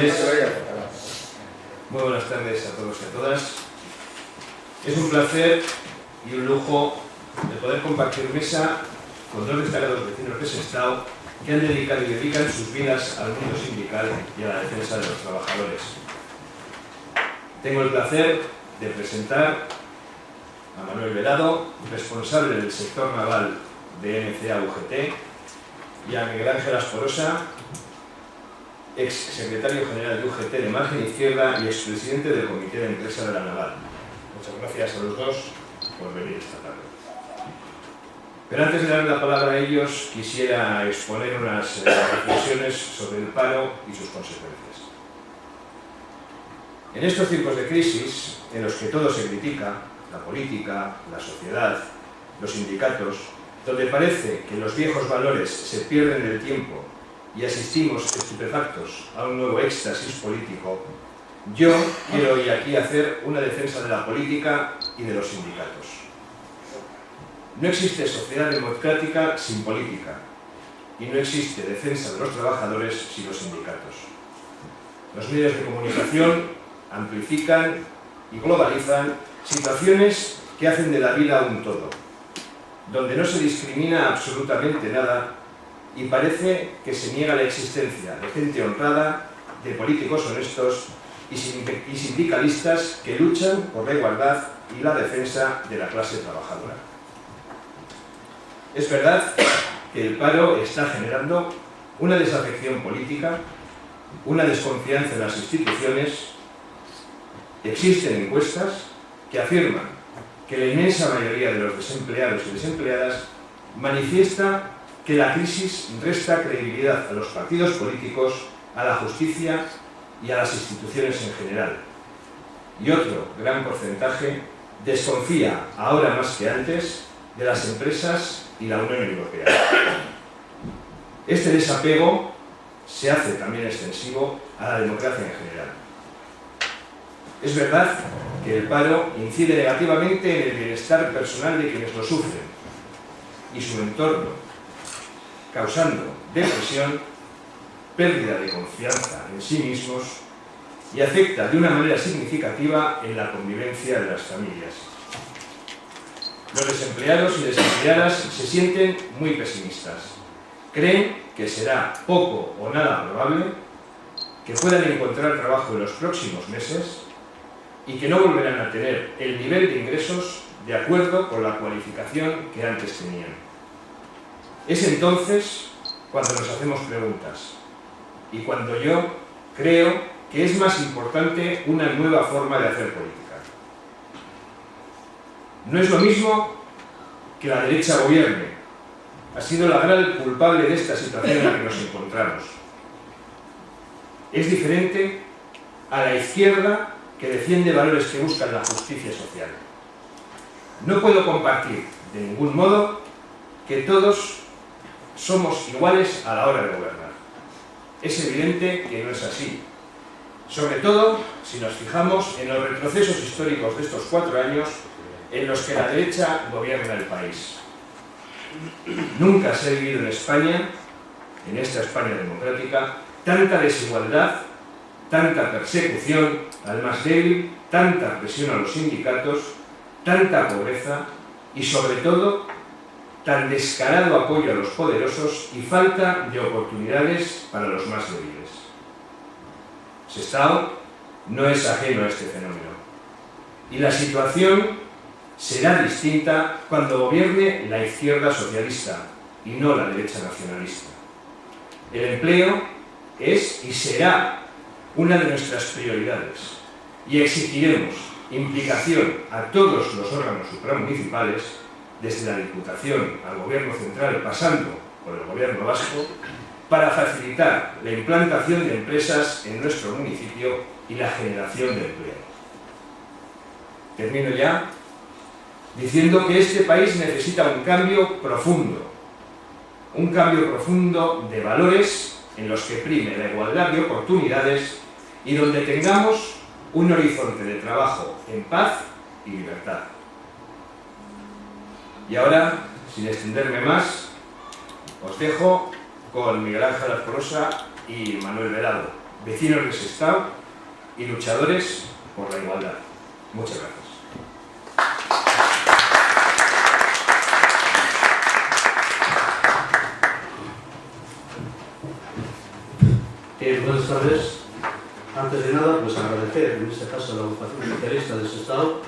tardes. Muy buenas tardes a todos y a todas. Es un placer y un lujo de poder compartir mesa con dos destacados vecinos de Sestao que han dedicado y dedican sus vidas al mundo sindical y a la defensa de los trabajadores. Tengo el placer de presentar a Manuel Velado, responsable del sector naval de NCA UGT, y a Miguel Ángel Asporosa, ex secretario general de UGT de Margen Izquierda y expresidente del Comité de Empresa de la Naval. Muchas gracias a los dos por venir esta tarde. Pero antes de dar la palabra a ellos, quisiera exponer unas reflexiones sobre el paro y sus consecuencias. En estos tiempos de crisis, en los que todo se critica, la política, la sociedad, los sindicatos, donde parece que los viejos valores se pierden en el tiempo y asistimos estupefactos a un nuevo éxtasis político, yo quiero hoy aquí hacer una defensa de la política y de los sindicatos. No existe sociedad democrática sin política y no existe defensa de los trabajadores sin los sindicatos. Los medios de comunicación amplifican y globalizan situaciones que hacen de la vida un todo, donde no se discrimina absolutamente nada y parece que se niega la existencia de gente honrada, de políticos honestos y sindicalistas que luchan por la igualdad y la defensa de la clase trabajadora. Es verdad que el paro está generando una desafección política, una desconfianza en las instituciones. Existen encuestas que afirman que la inmensa mayoría de los desempleados y desempleadas manifiesta que la crisis resta credibilidad a los partidos políticos, a la justicia y a las instituciones en general. Y otro gran porcentaje desconfía, ahora más que antes, de las empresas y la Unión Europea. Este desapego se hace también extensivo a la democracia en general. Es verdad que el paro incide negativamente en el bienestar personal de quienes lo sufren y su entorno, causando depresión, pérdida de confianza en sí mismos y afecta de una manera significativa en la convivencia de las familias. Los desempleados y desempleadas se sienten muy pesimistas. Creen que será poco o nada probable que puedan encontrar trabajo en los próximos meses y que no volverán a tener el nivel de ingresos de acuerdo con la cualificación que antes tenían. Es entonces cuando nos hacemos preguntas y cuando yo creo que es más importante una nueva forma de hacer política. No es lo mismo que la derecha gobierne. Ha sido la gran culpable de esta situación en la que nos encontramos. Es diferente a la izquierda que defiende valores que buscan la justicia social. No puedo compartir de ningún modo que todos somos iguales a la hora de gobernar. Es evidente que no es así. Sobre todo si nos fijamos en los retrocesos históricos de estos 4 años en los que la derecha gobierna el país. Nunca se ha vivido en España, en esta España democrática, tanta desigualdad, tanta persecución al más débil, tanta presión a los sindicatos, tanta pobreza y, sobre todo, tan descarado apoyo a los poderosos y falta de oportunidades para los más débiles. Sestao no es ajeno a este fenómeno. Y la situación será distinta cuando gobierne la izquierda socialista y no la derecha nacionalista. El empleo es y será una de nuestras prioridades y exigiremos implicación a todos los órganos supramunicipales, desde la Diputación al Gobierno central pasando por el Gobierno vasco, para facilitar la implantación de empresas en nuestro municipio y la generación de empleo. Termino ya diciendo que este país necesita un cambio profundo de valores en los que prime la igualdad de oportunidades y donde tengamos un horizonte de trabajo en paz y libertad. Y ahora, sin extenderme más, os dejo con Miguel Ángel Asporosa y Manuel Velado. vecinos de Sestao y luchadores por la igualdad. Muchas gracias. Buenas tardes. Antes de nada, pues agradecer, en este caso, a la agrupación socialista de Sestao,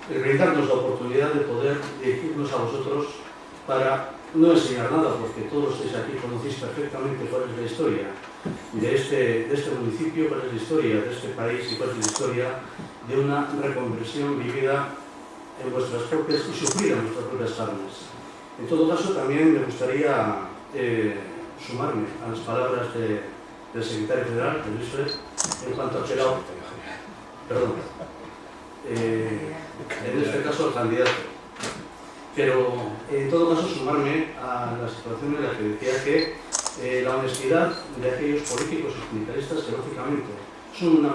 brindarnos la oportunidad de poder dirigirnos a vosotros para no enseñar nada, porque todos estáis aquí conocéis perfectamente cuál es la historia de este municipio, cuál es la historia de este país y cuál es la historia de una reconversión vivida en vuestras propias y sufrida en vuestras propias carnes. En todo caso, también me gustaría sumarme a las palabras del secretario general, de Luis Fred, en cuanto a Pelao, perdón, en este caso al candidato. Pero en todo caso sumarme a la situación en la que decía que la honestidad de aquellos políticos y sindicalistas que lógicamente son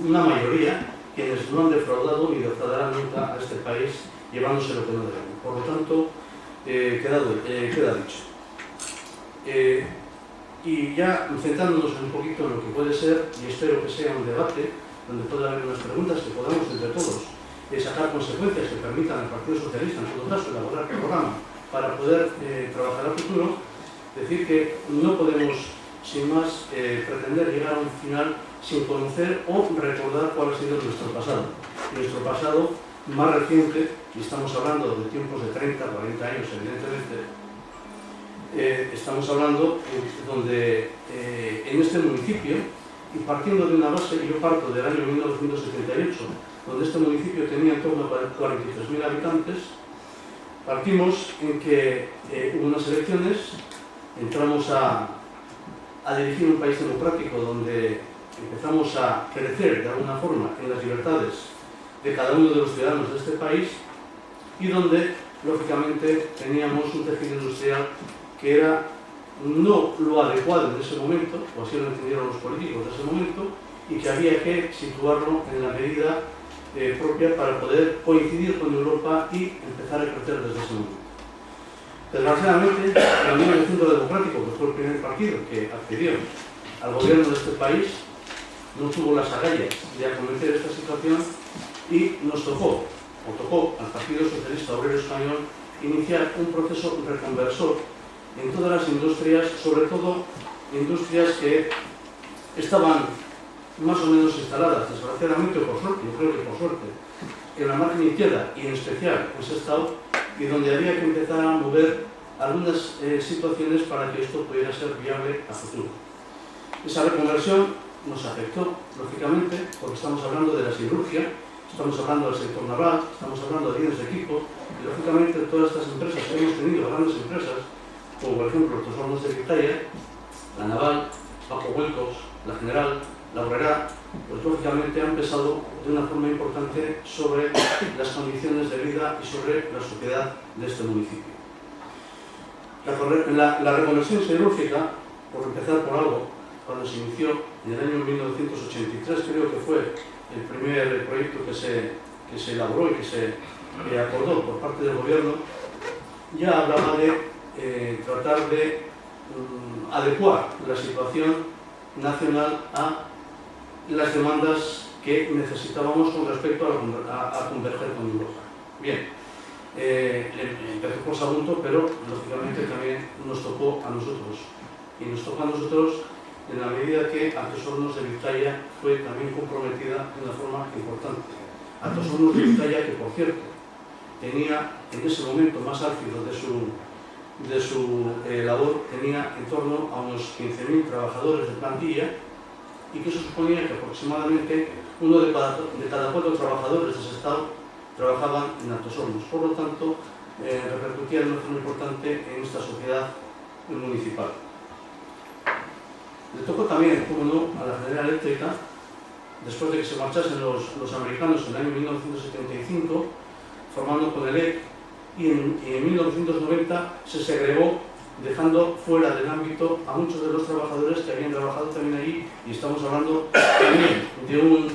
una mayoría quienes no han defraudado ni defraudarán nunca a este país llevándose lo que no deben. Por lo tanto, queda dicho. Y ya centrándonos un poquito en lo que puede ser, y espero que sea un debate donde pueda haber unas preguntas que podamos entre todos sacar consecuencias que permitan al Partido Socialista, en todo caso, elaborar el programa para poder trabajar a futuro, decir que no podemos, sin más, pretender llegar a un final sin conocer o recordar cuál ha sido nuestro pasado. Nuestro pasado más reciente, y estamos hablando de tiempos de 30, 40 años, evidentemente, estamos hablando donde en este municipio, y partiendo de una base, yo parto del año 1978, donde este municipio tenía en torno a 43.000 habitantes, partimos en que hubo unas elecciones, entramos a dirigir un país democrático donde empezamos a crecer de alguna forma en las libertades de cada uno de los ciudadanos de este país y donde, lógicamente, teníamos un tejido industrial que era no lo adecuado en ese momento, o así lo entendieron los políticos de ese momento, y que había que situarlo en la medida propia para poder coincidir con Europa y empezar a crecer desde ese momento. Desgraciadamente, la Unión del Centro Democrático, que fue el primer partido que accedió al gobierno de este país, no tuvo las agallas de acometer esta situación y nos tocó al Partido Socialista Obrero Español iniciar un proceso reconversor en todas las industrias, sobre todo industrias que estaban más o menos instaladas, desgraciadamente o por suerte, yo creo que por suerte, en la margen izquierda y en especial en Sestao, y donde había que empezar a mover algunas situaciones para que esto pudiera ser viable a futuro. Esa reconversión nos afectó, lógicamente, porque estamos hablando de la siderurgia, estamos hablando del sector naval, estamos hablando de bienes de equipo, y lógicamente todas estas empresas que hemos tenido, grandes empresas, como por ejemplo los Hornos de Vizcaya, la Naval, Paco Huelcos, la General, la Obrera, pues lógicamente han pesado de una forma importante sobre las condiciones de vida y sobre la sociedad de este municipio. La reconversión siderúrgica, por empezar por algo, cuando se inició en el año 1983, creo que fue el primer proyecto que se elaboró y que se acordó por parte del gobierno, ya hablaba de tratar de adecuar la situación nacional a las demandas que necesitábamos con respecto a converger con Europa. Bien, empezó por Sagunto, pero lógicamente también nos tocó a nosotros. Y nos tocó a nosotros en la medida que Altos Hornos de Vizcaya fue también comprometida de una forma importante. Altos Hornos de Vizcaya, que por cierto, tenía en ese momento más álgido de su labor, tenía en torno a unos 15.000 trabajadores de plantilla, y que eso suponía que aproximadamente uno de cada 4 trabajadores de ese estado trabajaban en Altos Hornos. Por lo tanto, repercutía de una forma importante en esta sociedad municipal. Le tocó también, como no, a la General Eléctrica, después de que se marchasen los americanos en el año 1975, formando con el EC, y en 1990 se segregó, dejando fuera del ámbito a muchos de los trabajadores que habían trabajado también allí, y estamos hablando también de un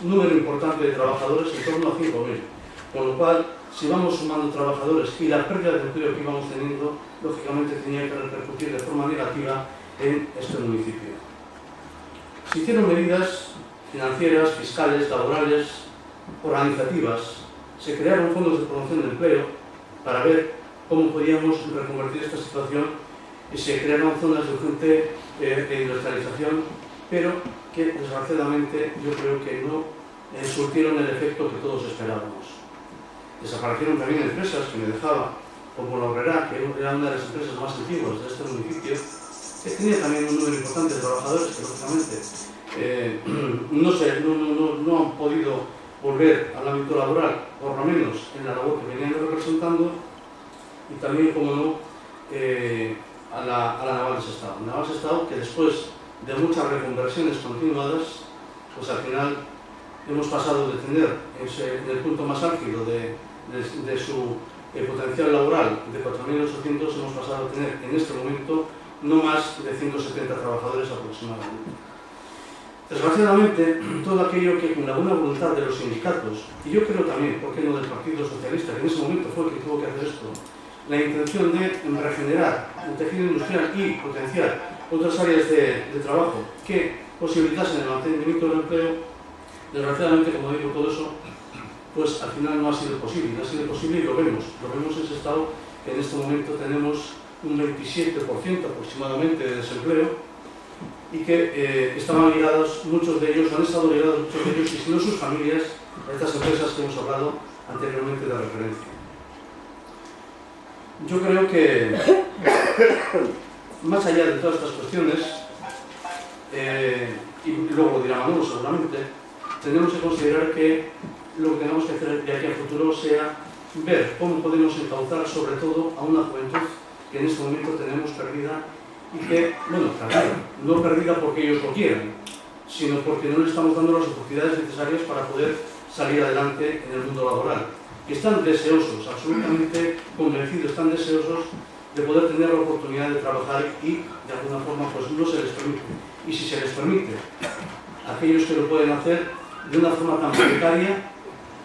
número importante de trabajadores, en torno a 5.000. Con lo cual, si vamos sumando trabajadores y la pérdida de empleo que íbamos teniendo, lógicamente tenía que repercutir de forma negativa en este municipio. Se hicieron medidas financieras, fiscales, laborales, organizativas, se crearon fondos de promoción de empleo para ver cómo podíamos reconvertir esta situación y se crearon zonas de urgente industrialización, pero que desgraciadamente yo creo que no surtieron el efecto que todos esperábamos. Desaparecieron también empresas que me dejaba, como la Obrera, que era una de las empresas más antiguas de este municipio, que tenía también un número importante de trabajadores que lógicamente no han podido volver al ámbito laboral, por lo menos en la labor que venían representando, y también, como no, a la Naval de Sestao. La Naval de Sestao, que después de muchas reconversiones continuadas, pues al final hemos pasado de tener en el punto más álgido de su potencial laboral de 4.800, hemos pasado a tener en este momento no más de 170 trabajadores aproximadamente. Desgraciadamente, todo aquello que con la buena voluntad de los sindicatos, y yo creo también, ¿por qué no del Partido Socialista, que en ese momento fue el que tuvo que hacer esto, la intención de regenerar el tejido industrial y potenciar otras áreas de trabajo que posibilitasen el mantenimiento del empleo, desgraciadamente, como digo, todo eso, pues al final no ha sido posible. No ha sido posible y lo vemos en ese estado, que en este momento tenemos un 27% aproximadamente de desempleo y que estaban ligados, muchos de ellos, han estado ligados muchos de ellos, y si no sus familias, a estas empresas que hemos hablado anteriormente de referencia. Yo creo que, más allá de todas estas cuestiones, y luego lo dirá Manolo seguramente, tenemos que considerar que lo que tenemos que hacer de aquí a futuro sea ver cómo podemos encauzar sobre todo a una juventud que en este momento tenemos perdida y que, bueno, no perdida porque ellos lo quieran, sino porque no le estamos dando las oportunidades necesarias para poder salir adelante en el mundo laboral. Que están deseosos, absolutamente convencidos, están deseosos de poder tener la oportunidad de trabajar y de alguna forma pues no se les permite. Y si se les permite, aquellos que lo pueden hacer de una forma tan precaria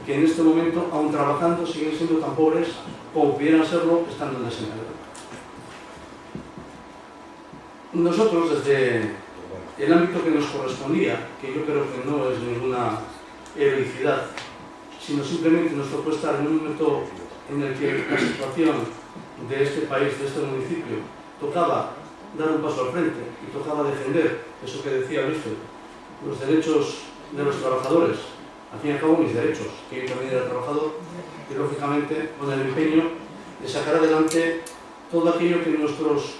que en este momento, aun trabajando, siguen siendo tan pobres como pudieran serlo estando en desempleo. Nosotros, desde el ámbito que nos correspondía, que yo creo que no es ninguna heroicidad, sino simplemente nos tocó estar en un momento en el que la situación de este país, de este municipio, tocaba dar un paso al frente y tocaba defender eso que decía Luis, los derechos de los trabajadores, al fin y al cabo mis derechos, que yo también era trabajador, y lógicamente con el empeño de sacar adelante todo aquello que nuestros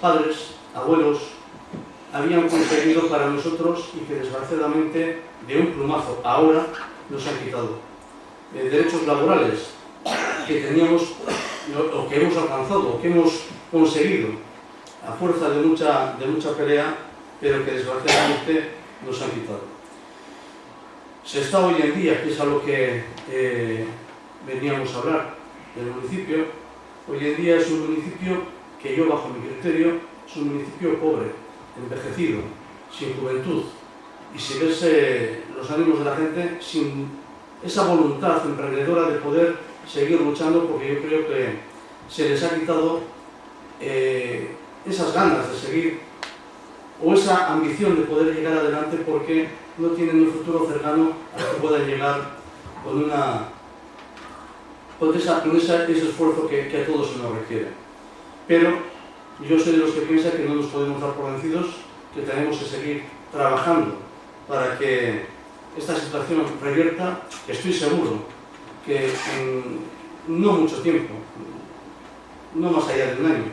padres, abuelos, habían conseguido para nosotros y que desgraciadamente de un plumazo ahora nos han quitado. Derechos laborales que teníamos o que hemos alcanzado o que hemos conseguido a fuerza de mucha pelea, pero que desgraciadamente nos han quitado. Sestao hoy en día, que es a lo que veníamos a hablar del municipio, hoy en día es un municipio que yo, bajo mi criterio, es un municipio pobre, envejecido, sin juventud, y si ves los ánimos de la gente, sin esa voluntad emprendedora de poder seguir luchando, porque yo creo que se les ha quitado esas ganas de seguir o esa ambición de poder llegar adelante, porque no tienen un futuro cercano al que puedan llegar con ese esfuerzo que a todos se nos requiere. Pero yo soy de los que piensan que no nos podemos dar por vencidos, que tenemos que seguir trabajando para que esta situación revierta, que estoy seguro que en no mucho tiempo, no más allá de un año,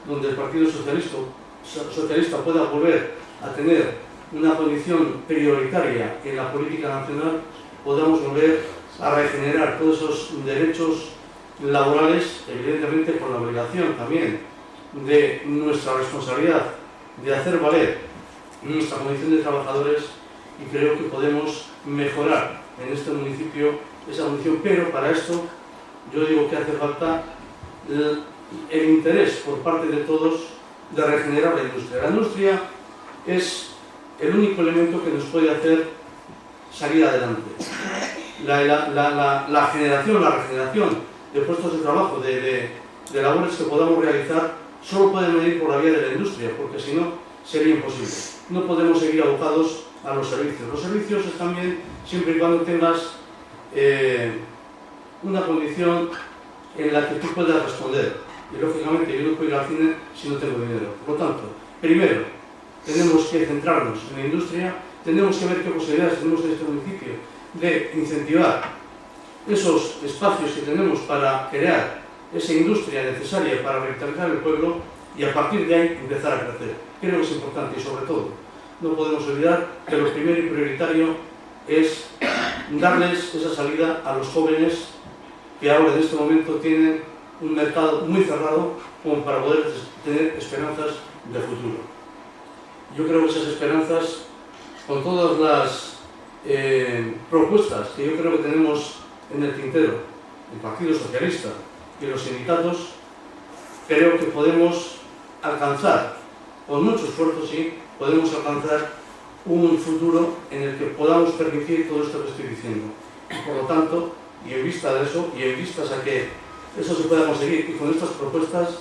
donde el Partido Socialista pueda volver a tener una posición prioritaria en la política nacional, podamos volver a regenerar todos esos derechos laborales, evidentemente con la obligación también de nuestra responsabilidad de hacer valer nuestra condición de trabajadores, y creo que podemos mejorar en este municipio esa condición, pero para esto yo digo que hace falta el interés por parte de todos de regenerar la industria. La industria es el único elemento que nos puede hacer salir adelante. La regeneración de puestos de trabajo, de labores que podamos realizar, solo pueden venir por la vía de la industria, porque si no, sería imposible. No podemos seguir abocados a los servicios. Los servicios están bien siempre y cuando tengas una condición en la que tú puedas responder. Y lógicamente yo no puedo ir al cine si no tengo dinero. Por lo tanto, primero, tenemos que centrarnos en la industria, tenemos que ver qué posibilidades tenemos en este municipio de incentivar esos espacios que tenemos para crear esa industria necesaria para revitalizar el pueblo y a partir de ahí empezar a crecer. Creo que es importante y sobre todo no podemos olvidar que lo primero y prioritario es darles esa salida a los jóvenes que ahora en este momento tienen un mercado muy cerrado como para poder tener esperanzas de futuro. Yo creo que esas esperanzas, con todas las propuestas que yo creo que tenemos en el tintero, el Partido Socialista y los sindicatos, creo que podemos alcanzar, con mucho esfuerzo sí, podemos alcanzar un futuro en el que podamos permitir todo esto que estoy diciendo. Por lo tanto, y en vista de eso, y en vistas a que eso se pueda conseguir, y con estas propuestas,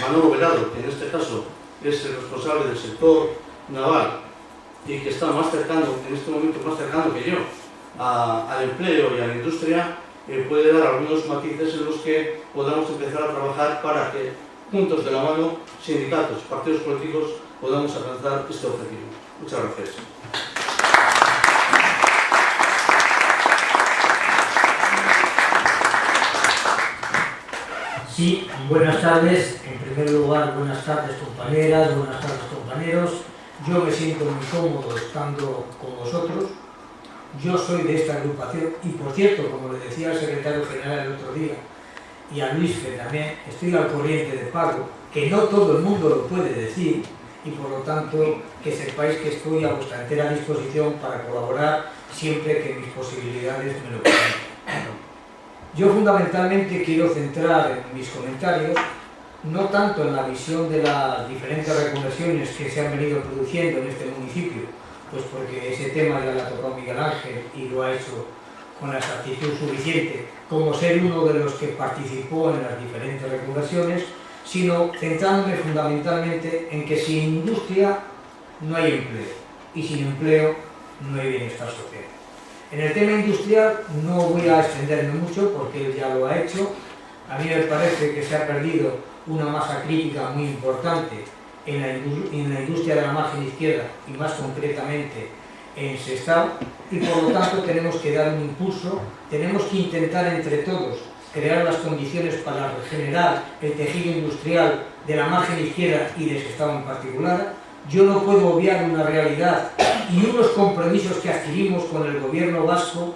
Manolo Velado, que en este caso es el responsable del sector naval y que está más cercano, en este momento más cercano que yo, al empleo y a la industria, puede dar algunos matices en los que podamos empezar a trabajar para que, juntos de la mano, sindicatos, partidos políticos, podamos alcanzar este objetivo. Muchas gracias. Sí, buenas tardes. En primer lugar, buenas tardes compañeras, buenas tardes compañeros. Yo me siento muy cómodo estando con vosotros. Yo soy de esta agrupación y, por cierto, como le decía al secretario general el otro día, y a Luis que también, estoy al corriente de Paco, que no todo el mundo lo puede decir, y por lo tanto que sepáis que estoy a vuestra entera disposición para colaborar siempre que mis posibilidades me lo permitan. Yo fundamentalmente quiero centrar en mis comentarios no tanto en la visión de las diferentes reconversiones que se han venido produciendo en este municipio, pues porque ese tema ya lo ha tocado Miguel Ángel y lo ha hecho con la exactitud suficiente como ser uno de los que participó en las diferentes reconversiones, sino centrándome fundamentalmente en que sin industria no hay empleo y sin empleo no hay bienestar social. En el tema industrial no voy a extenderme mucho porque él ya lo ha hecho. A mí me parece que se ha perdido una masa crítica muy importante en la industria de la margen izquierda y más concretamente en Sestao, y por lo tanto tenemos que dar un impulso, tenemos que intentar entre todos crear las condiciones para regenerar el tejido industrial de la margen izquierda y de Sestao en particular. Yo no puedo obviar una realidad y unos compromisos que adquirimos con el gobierno vasco,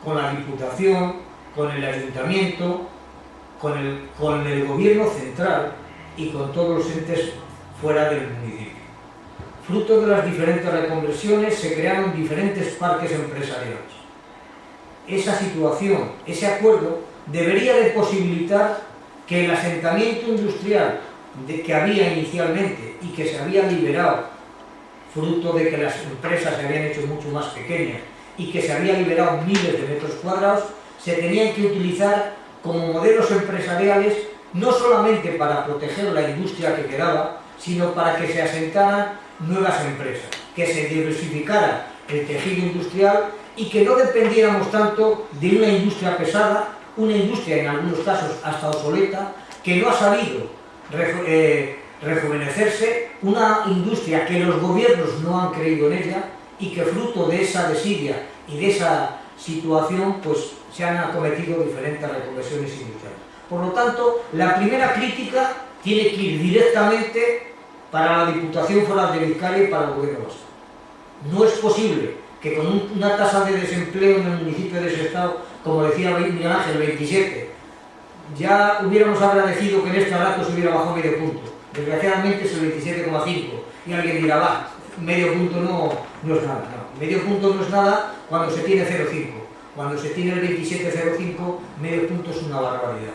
con la Diputación, con el Ayuntamiento, con el gobierno central y con todos los entes fuera del municipio. Fruto de las diferentes reconversiones se crearon diferentes parques empresariales. Esa situación, ese acuerdo, debería de posibilitar que el asentamiento industrial que había inicialmente y que se había liberado, fruto de que las empresas se habían hecho mucho más pequeñas y que se habían liberado miles de metros cuadrados, se tenían que utilizar como modelos empresariales no solamente para proteger la industria que quedaba, sino para que se asentaran nuevas empresas, que se diversificara el tejido industrial y que no dependiéramos tanto de una industria pesada, una industria en algunos casos hasta obsoleta, que no ha sabido rejuvenecerse, una industria que los gobiernos no han creído en ella y que fruto de esa desidia y de esa situación pues se han acometido diferentes reconversiones industriales. Por lo tanto, la primera crítica tiene que ir directamente para la Diputación Foral de Vizcaya y para el gobierno vasco. No es posible que con una tasa de desempleo en el municipio de Sestao, como decía Miguel Ángel, 27, ya hubiéramos agradecido que en este rato se hubiera bajado medio punto. Desgraciadamente es el 27,5 y alguien dirá, va, medio punto no es nada. No, medio punto no es nada cuando se tiene 0,5. Cuando se tiene el 27,05, medio punto es una barbaridad.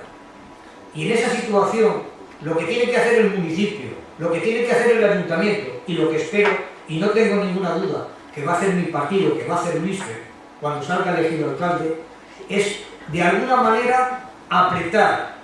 Y en esa situación, lo que tiene que hacer el municipio, lo que tiene que hacer el ayuntamiento, y lo que espero, y no tengo ninguna duda, que va a hacer mi partido, que va a hacer Luis cuando salga elegido alcalde, es de alguna manera apretar,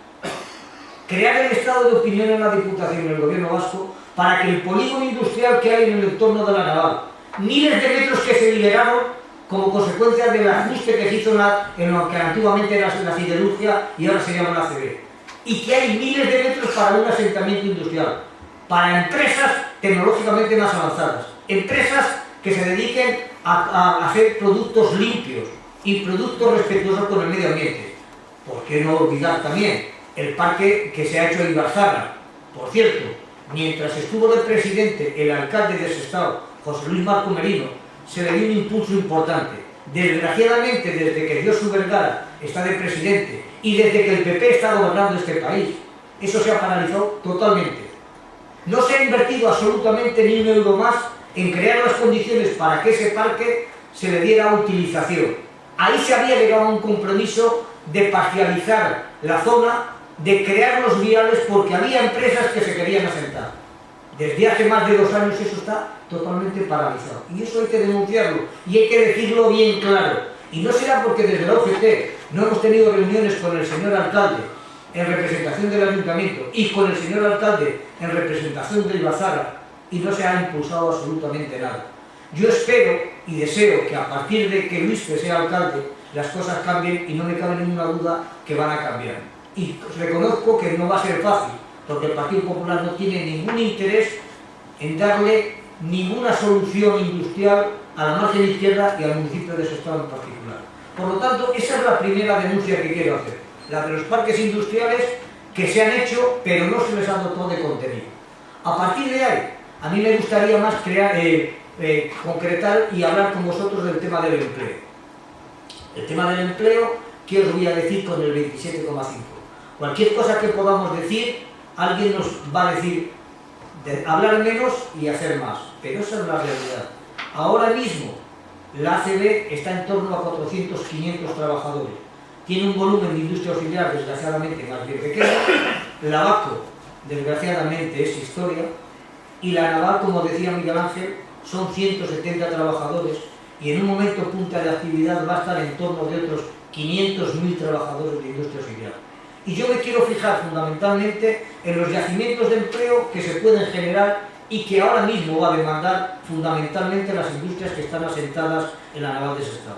crear el estado de opinión en la Diputación y en el gobierno vasco para que el polígono industrial que hay en el entorno de la naval, miles de metros que se liberaron como consecuencia del ajuste que se hizo en lo que antiguamente era la siderurgia y ahora se llama la ACB, y que hay miles de metros para un asentamiento industrial, para empresas tecnológicamente más avanzadas, empresas que se dediquen a hacer productos limpios y productos respetuosos con el medio ambiente. ¿Por qué no olvidar también el parque que se ha hecho en Ibarzaga? Por cierto, mientras estuvo de presidente el alcalde de Sestao, José Luis Marco Merino, se le dio un impulso importante. Desgraciadamente, desde que Josu Vergara está de presidente y desde que el PP está gobernando este país, eso se ha paralizado totalmente. No se ha invertido absolutamente ni un euro más en crear las condiciones para que ese parque se le diera utilización. Ahí se había llegado a un compromiso de parcializar la zona, de crear los viales, porque había empresas que se querían asentar. Desde hace más de 2 años eso está totalmente paralizado. Y eso hay que denunciarlo y hay que decirlo bien claro. Y no será porque desde la UGT no hemos tenido reuniones con el señor alcalde en representación del ayuntamiento y con el señor alcalde en representación de Ibarzaga y no se ha impulsado absolutamente nada. Yo espero y deseo que a partir de que Luis sea alcalde las cosas cambien y no me cabe ninguna duda que van a cambiar. Y reconozco que no va a ser fácil, porque el Partido Popular no tiene ningún interés en darle ninguna solución industrial a la margen izquierda y al municipio de Sestao en particular. Por lo tanto, esa es la primera denuncia que quiero hacer, la de los parques industriales que se han hecho pero no se les ha dotado de contenido. A partir de ahí, a mí me gustaría más concretar y hablar con vosotros del tema del empleo. El tema del empleo, ¿qué os voy a decir con el 27,5? Cualquier cosa que podamos decir, alguien nos va a decir hablar menos y hacer más, pero esa es la realidad. Ahora mismo la ACB está en torno a 400, 500 trabajadores. Tiene un volumen de industria auxiliar desgraciadamente más bien pequeño. La ABACO desgraciadamente es historia. Y la naval, como decía Miguel Ángel, son 170 trabajadores y en un momento punta de actividad va a estar en torno de otros 500.000 trabajadores de industria auxiliar. Y yo me quiero fijar fundamentalmente en los yacimientos de empleo que se pueden generar y que ahora mismo va a demandar fundamentalmente las industrias que están asentadas en la naval de Sestao.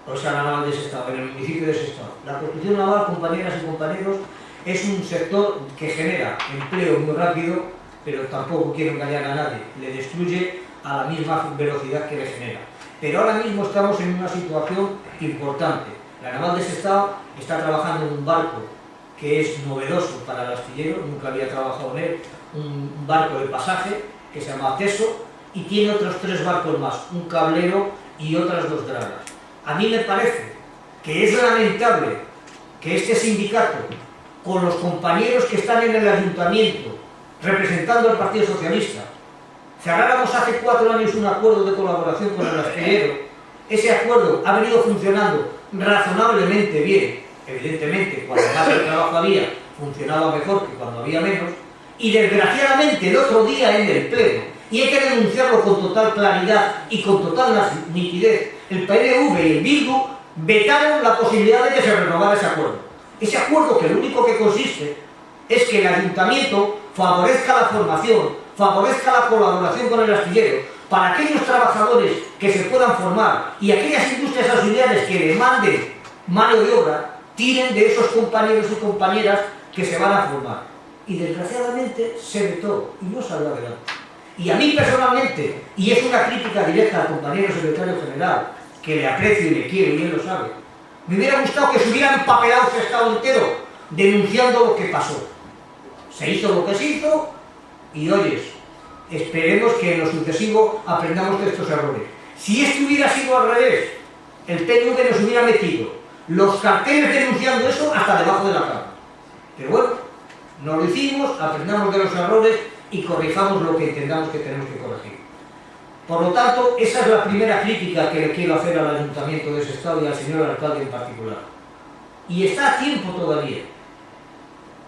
O sea, la naval de Sestao, en el municipio de Sestao. La construcción naval, compañeras y compañeros, es un sector que genera empleo muy rápido, pero tampoco quiero engañar a nadie, le destruye a la misma velocidad que le genera. Pero ahora mismo estamos en una situación importante. La naval de Sestao está trabajando en un barco que es novedoso para el astillero, nunca había trabajado en él, un barco de pasaje que se llama Teso, y tiene otros 3 barcos más, un cablero y otras 2 dragas. A mí me parece que es lamentable que este sindicato, con los compañeros que están en el ayuntamiento, representando al Partido Socialista, cerráramos hace 4 años un acuerdo de colaboración con el astillero. Ese acuerdo ha venido funcionando razonablemente bien, evidentemente cuando más el trabajo había funcionaba mejor que cuando había menos, y desgraciadamente el otro día en el pleno, y hay que denunciarlo con total claridad y con total nitidez, el PNV y el Bildu vetaron la posibilidad de que se renovara ese acuerdo. Ese acuerdo, que lo único que consiste es que el ayuntamiento favorezca la formación, favorezca la colaboración con el astillero, para aquellos trabajadores que se puedan formar y aquellas industrias auxiliares que demanden mano de obra, tiren de esos compañeros y compañeras que se van a formar. Y desgraciadamente se vetó y no salió adelante. Y a mí personalmente, y es una crítica directa al compañero secretario general, que le aprecio y le quiero y él lo sabe, me hubiera gustado que se hubiera empapelado ese estado entero denunciando lo que pasó. Se hizo lo que se hizo y oyes, esperemos que en lo sucesivo aprendamos de estos errores. Si esto hubiera sido al revés, el PNV nos hubiera metido los carteles denunciando eso hasta debajo de la cama. Pero bueno, no lo hicimos, aprendamos de los errores y corrijamos lo que entendamos que tenemos que corregir. Por lo tanto, esa es la primera crítica que le quiero hacer al Ayuntamiento de Sestao y al señor alcalde en particular. Y está a tiempo todavía.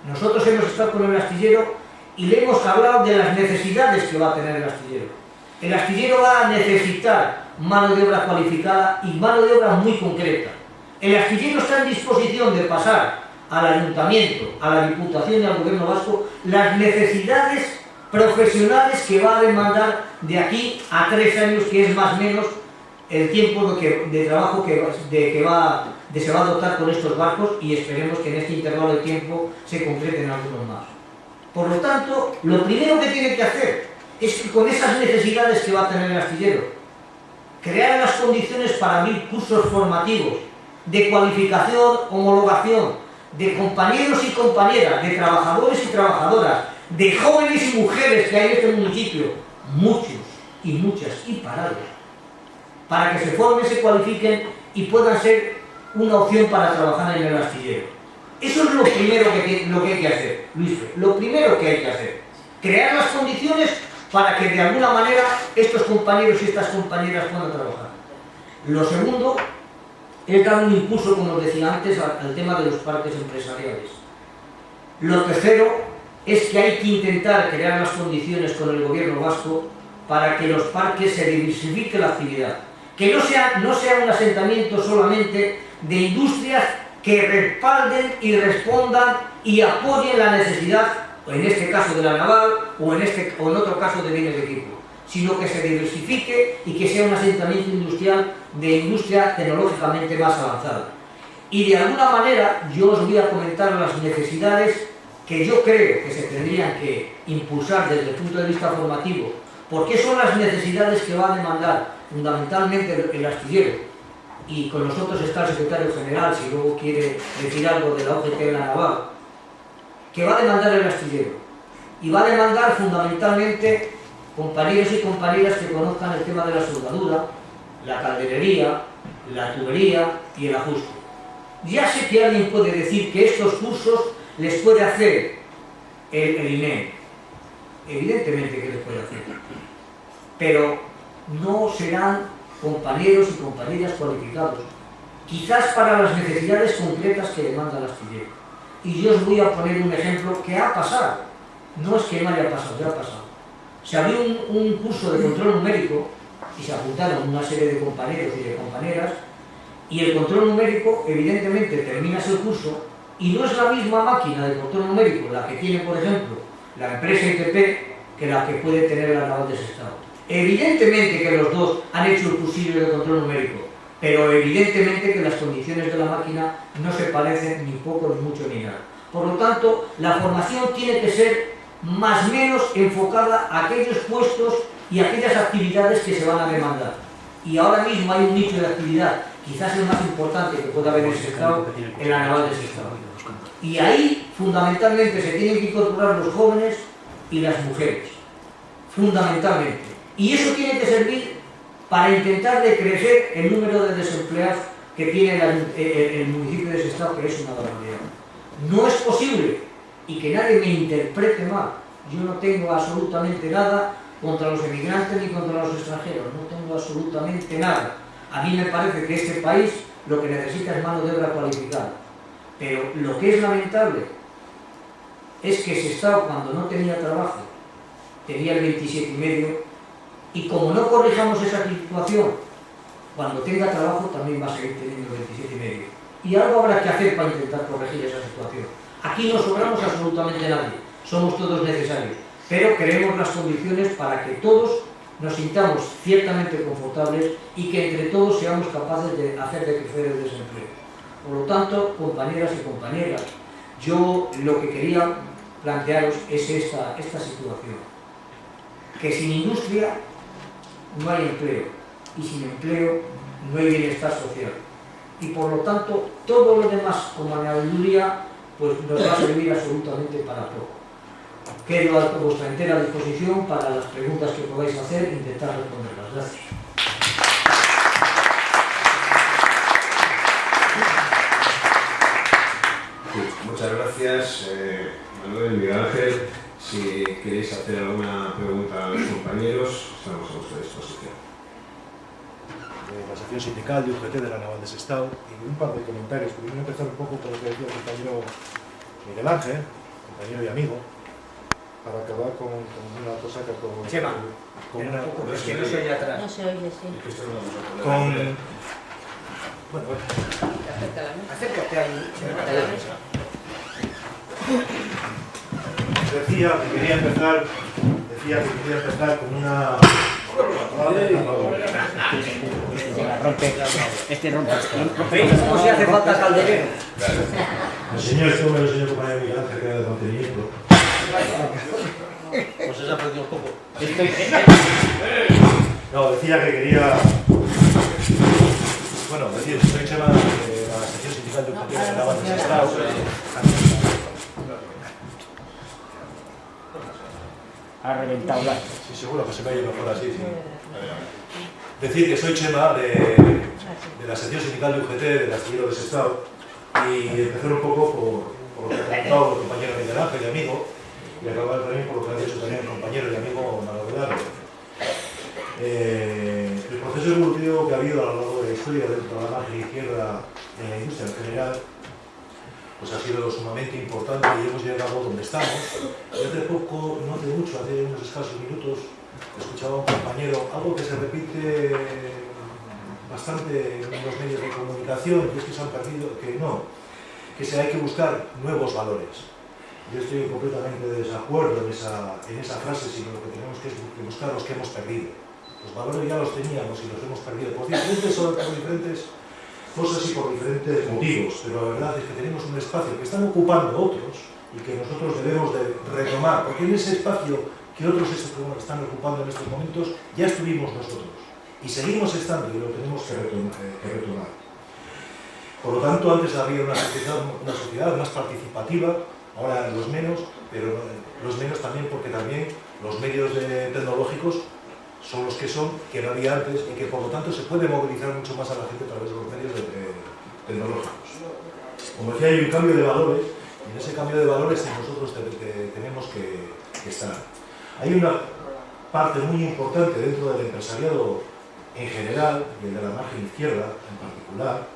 Nosotros hemos estado con el astillero y le hemos hablado de las necesidades que va a tener el astillero. El astillero va a necesitar mano de obra cualificada y mano de obra muy concreta. El astillero está en disposición de pasar al Ayuntamiento, a la Diputación y al Gobierno vasco las necesidades profesionales que va a demandar de aquí a 3 años, que es más o menos el tiempo de trabajo se va a adoptar con estos barcos, y esperemos que en este intervalo de tiempo se concreten algunos más. Por lo tanto, lo primero que tiene que hacer es que con esas necesidades que va a tener el astillero, crear las condiciones para abrir cursos formativos de cualificación, homologación, de compañeros y compañeras, de trabajadores y trabajadoras, de jóvenes y mujeres que hay en este municipio, muchos y muchas y parados, para que se formen, se cualifiquen y puedan ser una opción para trabajar en el astillero. Eso es lo primero que hay que hacer, Luis. Lo primero que hay que hacer, crear las condiciones para que de alguna manera estos compañeros y estas compañeras puedan trabajar. Lo segundo es dar un impulso, como os decía antes, al tema de los parques empresariales. Lo tercero es que hay que intentar crear las condiciones con el gobierno vasco para que los parques se diversifique la actividad, que no sea un asentamiento solamente de industrias que respalden y respondan y apoyen la necesidad, en este caso de la naval o en otro caso de bienes de equipo, sino que se diversifique y que sea un asentamiento industrial de industria tecnológicamente más avanzada. Y de alguna manera yo os voy a comentar las necesidades que yo creo que se tendrían que impulsar desde el punto de vista formativo, porque son las necesidades que va a demandar fundamentalmente el astillero. Y con nosotros está el secretario general, si luego quiere decir algo de la OGT en la naval, que va a demandar el astillero. Y va a demandar fundamentalmente compañeros y compañeras que conozcan el tema de la soldadura, la calderería, la tubería y el ajuste. Ya sé que alguien puede decir que estos cursos les puede hacer el INEM. Evidentemente que les puede hacer. Pero no serán compañeros y compañeras cualificados, quizás para las necesidades concretas que demanda el astillero. Y yo os voy a poner un ejemplo que ha pasado, no es que no haya pasado, ya ha pasado. Se abrió un curso de control numérico y se apuntaron una serie de compañeros y de compañeras, y el control numérico, evidentemente, terminas el curso y no es la misma máquina de control numérico la que tiene, por ejemplo, la empresa ITP que la que puede tener la naval de Sestao. Evidentemente que los dos han hecho el cursillo de control numérico, pero evidentemente que las condiciones de la máquina no se parecen ni poco, ni mucho, ni nada. Por lo tanto, la formación tiene que ser más o menos enfocada a aquellos puestos y aquellas actividades que se van a demandar. Y ahora mismo hay un nicho de actividad, quizás el más importante que pueda haber en Sestao, en la naval de Sestao. Y ahí, fundamentalmente, se tienen que incorporar los jóvenes y las mujeres. Fundamentalmente. Y eso tiene que servir para intentar decrecer el número de desempleados que tiene el municipio de Sestao, que es una barbaridad. No es posible, y que nadie me interprete mal, yo no tengo absolutamente nada contra los emigrantes ni contra los extranjeros, no tengo absolutamente nada. A mí me parece que este país lo que necesita es mano de obra cualificada. Pero lo que es lamentable es que Sestao, cuando no tenía trabajo, tenía el 27,5%, y como no corrijamos esa situación, cuando tenga trabajo también va a seguir teniendo 27,5%. Y algo habrá que hacer para intentar corregir esa situación. Aquí no sobramos absolutamente nadie, somos todos necesarios, pero creemos las condiciones para que todos nos sintamos ciertamente confortables y que entre todos seamos capaces de hacer decrecer el desempleo. Por lo tanto, compañeras y compañeras, yo lo que quería plantearos es esta situación. Que sin industria no hay empleo, y sin empleo no hay bienestar social. Y por lo tanto, todo lo demás, como añadiduría, pues nos va a servir absolutamente para poco. Quedo a vuestra entera disposición para las preguntas que podáis hacer e intentar responderlas. Gracias. Muchas gracias, Manuel, Miguel Ángel. Si queréis hacer alguna pregunta a los compañeros, estamos a vuestra disposición. La sección sindical de UGT de la Naval de Sestao, y un par de comentarios. Primero empezar un poco por lo que decía el compañero Miguel Ángel, compañero y amigo, para acabar con una cosa que con... Chema, es que no se oye atrás. No se oye, sí. Con... Bueno, Acércate ahí. Acércate a la mesa. decía que quería empezar decía que quería empezar con una... ¿Cómo se hace falta calderero? El señor compañero Miguel Ángel, que era de mantenimiento. Pues se ha perdido un poco. No, decía que quería... Bueno, decir, soy Chema de la sección sindical de Objetivos de Navantes Estado. Ha reventado la... Sí, seguro que se me oye mejor así, sí. Decir que soy Chema de la sección sindical de UGT del astillero de Sestao y empezar un poco por lo que ha comentado el compañero Miguel Ángel y amigo y acabar también por lo que ha dicho también el compañero y amigo Manuel Velarde. El proceso evolutivo que ha habido a lo largo de la historia dentro de la margen izquierda en la industria en general pues ha sido sumamente importante y hemos llegado donde estamos. Y hace poco, no hace mucho, hace unos escasos minutos, escuchaba a un compañero algo que se repite bastante en los medios de comunicación, y es que se han perdido, que hay que buscar nuevos valores. Yo estoy completamente de desacuerdo en esa frase, sino que tenemos que buscar los que hemos perdido. Los valores ya los teníamos y los hemos perdido por diferentes cosas y por diferentes motivos, pero la verdad es que tenemos un espacio que están ocupando otros y que nosotros debemos de retomar, porque en ese espacio que otros están ocupando en estos momentos ya estuvimos nosotros y seguimos estando y lo tenemos que retomar. Por lo tanto, antes había una sociedad más participativa, ahora los menos, pero los menos también porque también los medios tecnológicos son los que no había antes y que por lo tanto se puede movilizar mucho más a la gente a través de los medios tecnológicos. Como decía, hay un cambio de valores y en ese cambio de valores nosotros tenemos que estar. Hay una parte muy importante dentro del empresariado en general y de la margen izquierda en particular,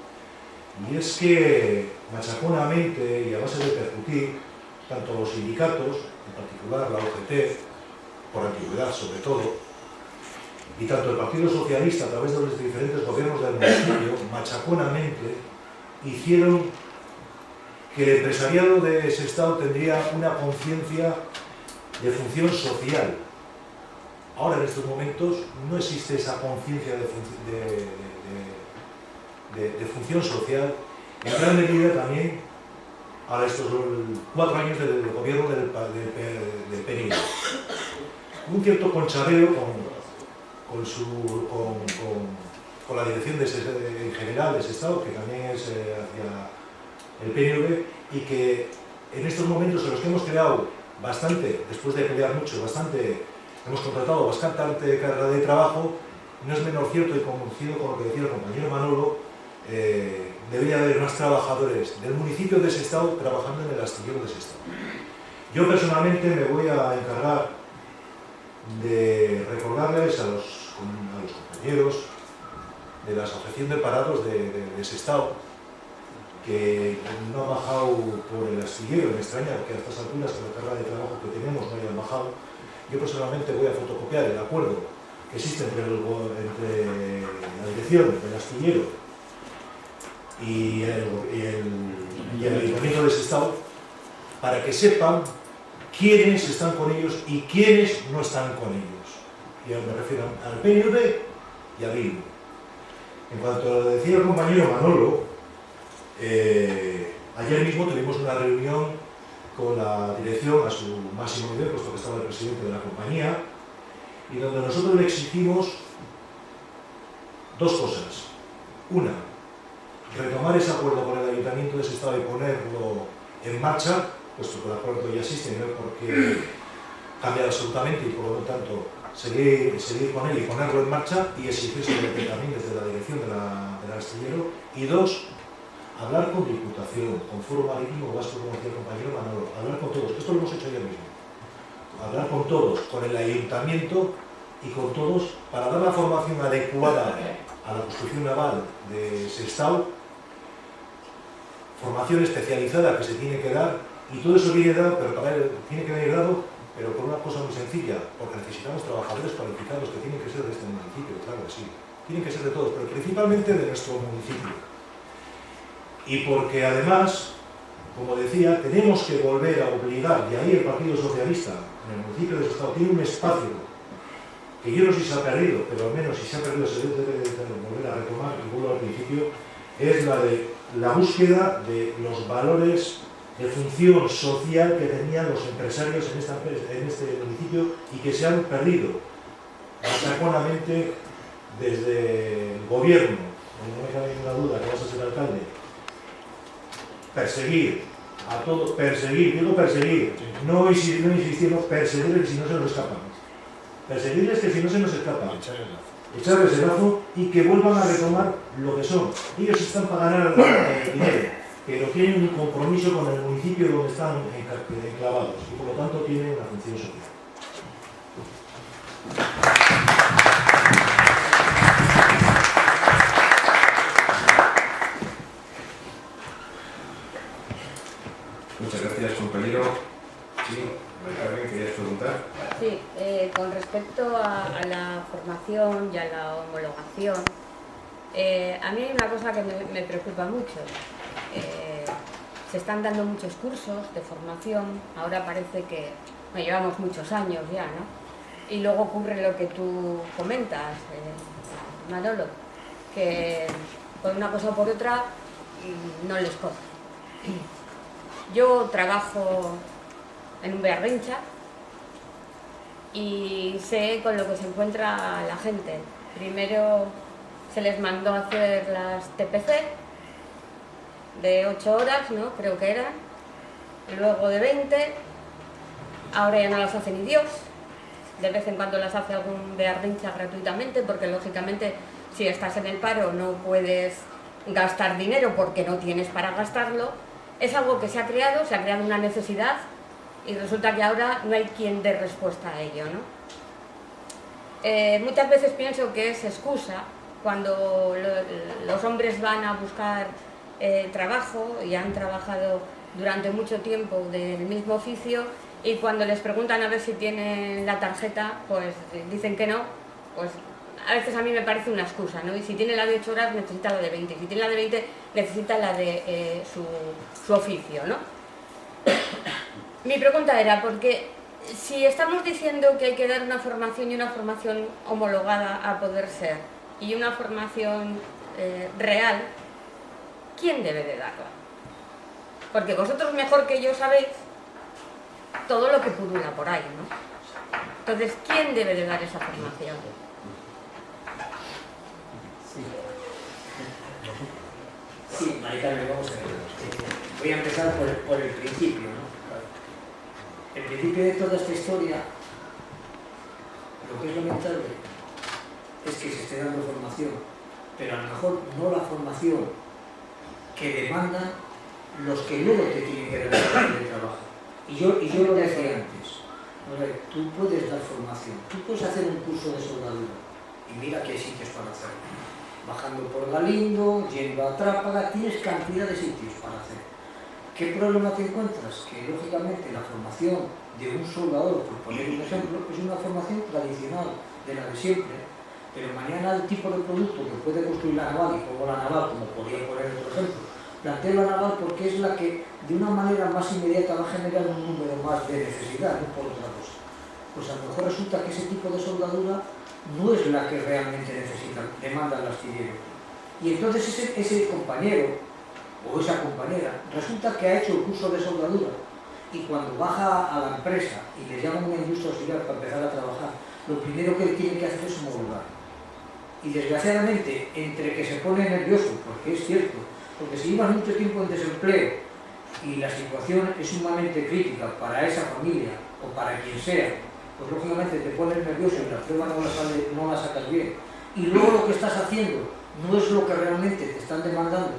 y es que machaconamente y a base de percutir tanto los sindicatos, en particular la UGT, por antigüedad sobre todo, y tanto el Partido Socialista a través de los diferentes gobiernos del municipio, machaconamente, hicieron que el empresariado de Sestao tendría una conciencia de función social. Ahora, en estos momentos, no existe esa conciencia de función social, en gran medida también a estos 4 años del gobierno del PNV. Un cierto conchabeo con la dirección en general de Sestao, que también es hacia el PNV, y que en estos momentos en los que hemos creado bastante, después de pelear mucho, hemos contratado bastante carga de trabajo, no es menor cierto y coincido con lo que decía el compañero Manolo, debería haber más trabajadores del municipio de Sestao trabajando en el astillero de Sestao. Yo personalmente me voy a encargar de recordarles a los compañeros de la Asociación de Parados de Sestao, que no ha bajado por el astillero, me extraña que a estas alturas con la carga de trabajo que tenemos no hayan bajado. Yo personalmente voy a fotocopiar el acuerdo que existe entre la dirección del astillero y el Ayuntamiento de Sestao para que sepan quiénes están con ellos y quiénes no están con ellos. Y me refiero al PNV y a Bildu. En cuanto a lo que decía el compañero Manolo, ayer mismo tuvimos una reunión con la dirección a su máximo nivel, puesto que estaba el presidente de la compañía, y donde nosotros le exigimos dos cosas. Una, retomar ese acuerdo con el Ayuntamiento de Sestao y ponerlo en marcha, puesto que el acuerdo ya existe, no hay por qué cambiar absolutamente y por lo tanto seguir con él y ponerlo en marcha y exigirse también desde la dirección del astillero. Y dos, hablar con Diputación, con Foro Marítimo Vasco, como decía el compañero Manolo, hablar con todos, esto lo hemos hecho ayer mismo, hablar con todos, con el Ayuntamiento y con todos para dar la formación adecuada a la construcción naval de Sestao, formación especializada que se tiene que dar, y todo eso viene dado, tiene que venir dado, pero por una cosa muy sencilla, porque necesitamos trabajadores cualificados que tienen que ser de este municipio, claro que sí, tienen que ser de todos, pero principalmente de nuestro municipio. Y porque además como decía, tenemos que volver a obligar, y ahí el Partido Socialista, en el municipio de Sestao, tiene un espacio que yo no sé si se ha perdido, pero al menos si se ha perdido se debe volver a retomar, y vuelvo al principio, es la de la búsqueda de los valores de función social que tenían los empresarios en este municipio y que se han perdido machaconamente desde el gobierno. No me cabe ninguna duda que vas a ser alcalde. Perseguir a todos, digo perseguir, no insistir, no, perseguirles si no se nos escapan. Perseguirles que si no se nos escapan. Echarles el lazo y que vuelvan a retomar lo que son. Ellos están para ganar dinero, pero tienen un compromiso con el municipio donde están enclavados y por lo tanto tienen una función social. Muchas gracias, compañero. Sí, María, ¿querías preguntar? Sí, con respecto a la formación y a la homologación, a mí hay una cosa que me preocupa mucho. Se están dando muchos cursos de formación, ahora parece que llevamos muchos años ya, ¿no? Y luego ocurre lo que tú comentas, Manolo, que por una cosa o por otra no les coge. Yo trabajo en un Bearrincha y sé con lo que se encuentra la gente. Primero se les mandó a hacer las TPC de 8 horas, ¿no? Creo que eran, y luego de 20, ahora ya no las hace ni Dios, de vez en cuando las hace algún Bearrincha gratuitamente, porque lógicamente si estás en el paro no puedes gastar dinero porque no tienes para gastarlo. Es algo que se ha creado una necesidad y resulta que ahora no hay quien dé respuesta a ello, ¿no? Muchas veces pienso que es excusa cuando los hombres van a buscar trabajo y han trabajado durante mucho tiempo del mismo oficio y cuando les preguntan a ver si tienen la tarjeta, pues dicen que no, pues a veces a mí me parece una excusa, ¿no? Y si tiene la de 8 horas necesita la de 20, y si tiene la de 20 necesita la de su oficio, ¿no? Mi pregunta era, porque si estamos diciendo que hay que dar una formación y una formación homologada a poder ser, y una formación real, ¿quién debe de darla? Porque vosotros mejor que yo sabéis todo lo que pulula por ahí, ¿no? Entonces, ¿quién debe de dar esa formación? Sí, Maricarmen, vamos a ver. Voy a empezar por el principio, ¿no? El principio de toda esta historia, lo que es lamentable, es que se esté dando formación, pero a lo mejor no la formación que demandan los que luego te tienen que dar el trabajo. Y yo lo decía antes, a ver, tú puedes dar formación, tú puedes hacer un curso de soldadura, y mira que hay sitios para hacerlo. Bajando por Galindo, yendo a Trápaga, tienes cantidad de sitios para hacer. ¿Qué problema te encuentras? Que lógicamente la formación de un soldador, por poner un ejemplo, es una formación tradicional, de la de siempre, pero mañana el tipo de producto que puede construir la naval, y pongo la naval como podría poner otro ejemplo, planteo la naval porque es la que de una manera más inmediata va a generar un número más de necesidad, no por otra cosa. Pues a lo mejor resulta que ese tipo de soldadura no es la que realmente necesitan, demanda el astillero. Y entonces ese compañero o esa compañera resulta que ha hecho el curso de soldadura y cuando baja a la empresa y le llama una industria auxiliar para empezar a trabajar, lo primero que tiene que hacer es homologar. Y desgraciadamente, entre que se pone nervioso, porque es cierto, porque si llevas mucho tiempo en desempleo y la situación es sumamente crítica para esa familia o para quien sea, pues lógicamente te pones nervioso y la prueba no la sacas bien. Y luego lo que estás haciendo no es lo que realmente te están demandando,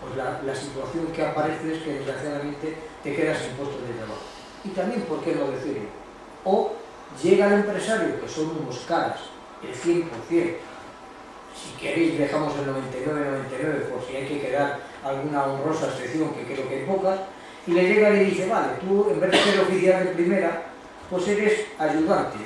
pues la situación que aparece es que desgraciadamente te quedas sin puesto de trabajo. Y también, ¿por qué no decirlo? O llega el empresario, que son unos caras, el 100%, si queréis dejamos el 99-99 por si hay que quedar alguna honrosa excepción, que creo que hay pocas, y le llega y le dice, vale, tú en vez de ser oficial de primera, pues eres ayudante.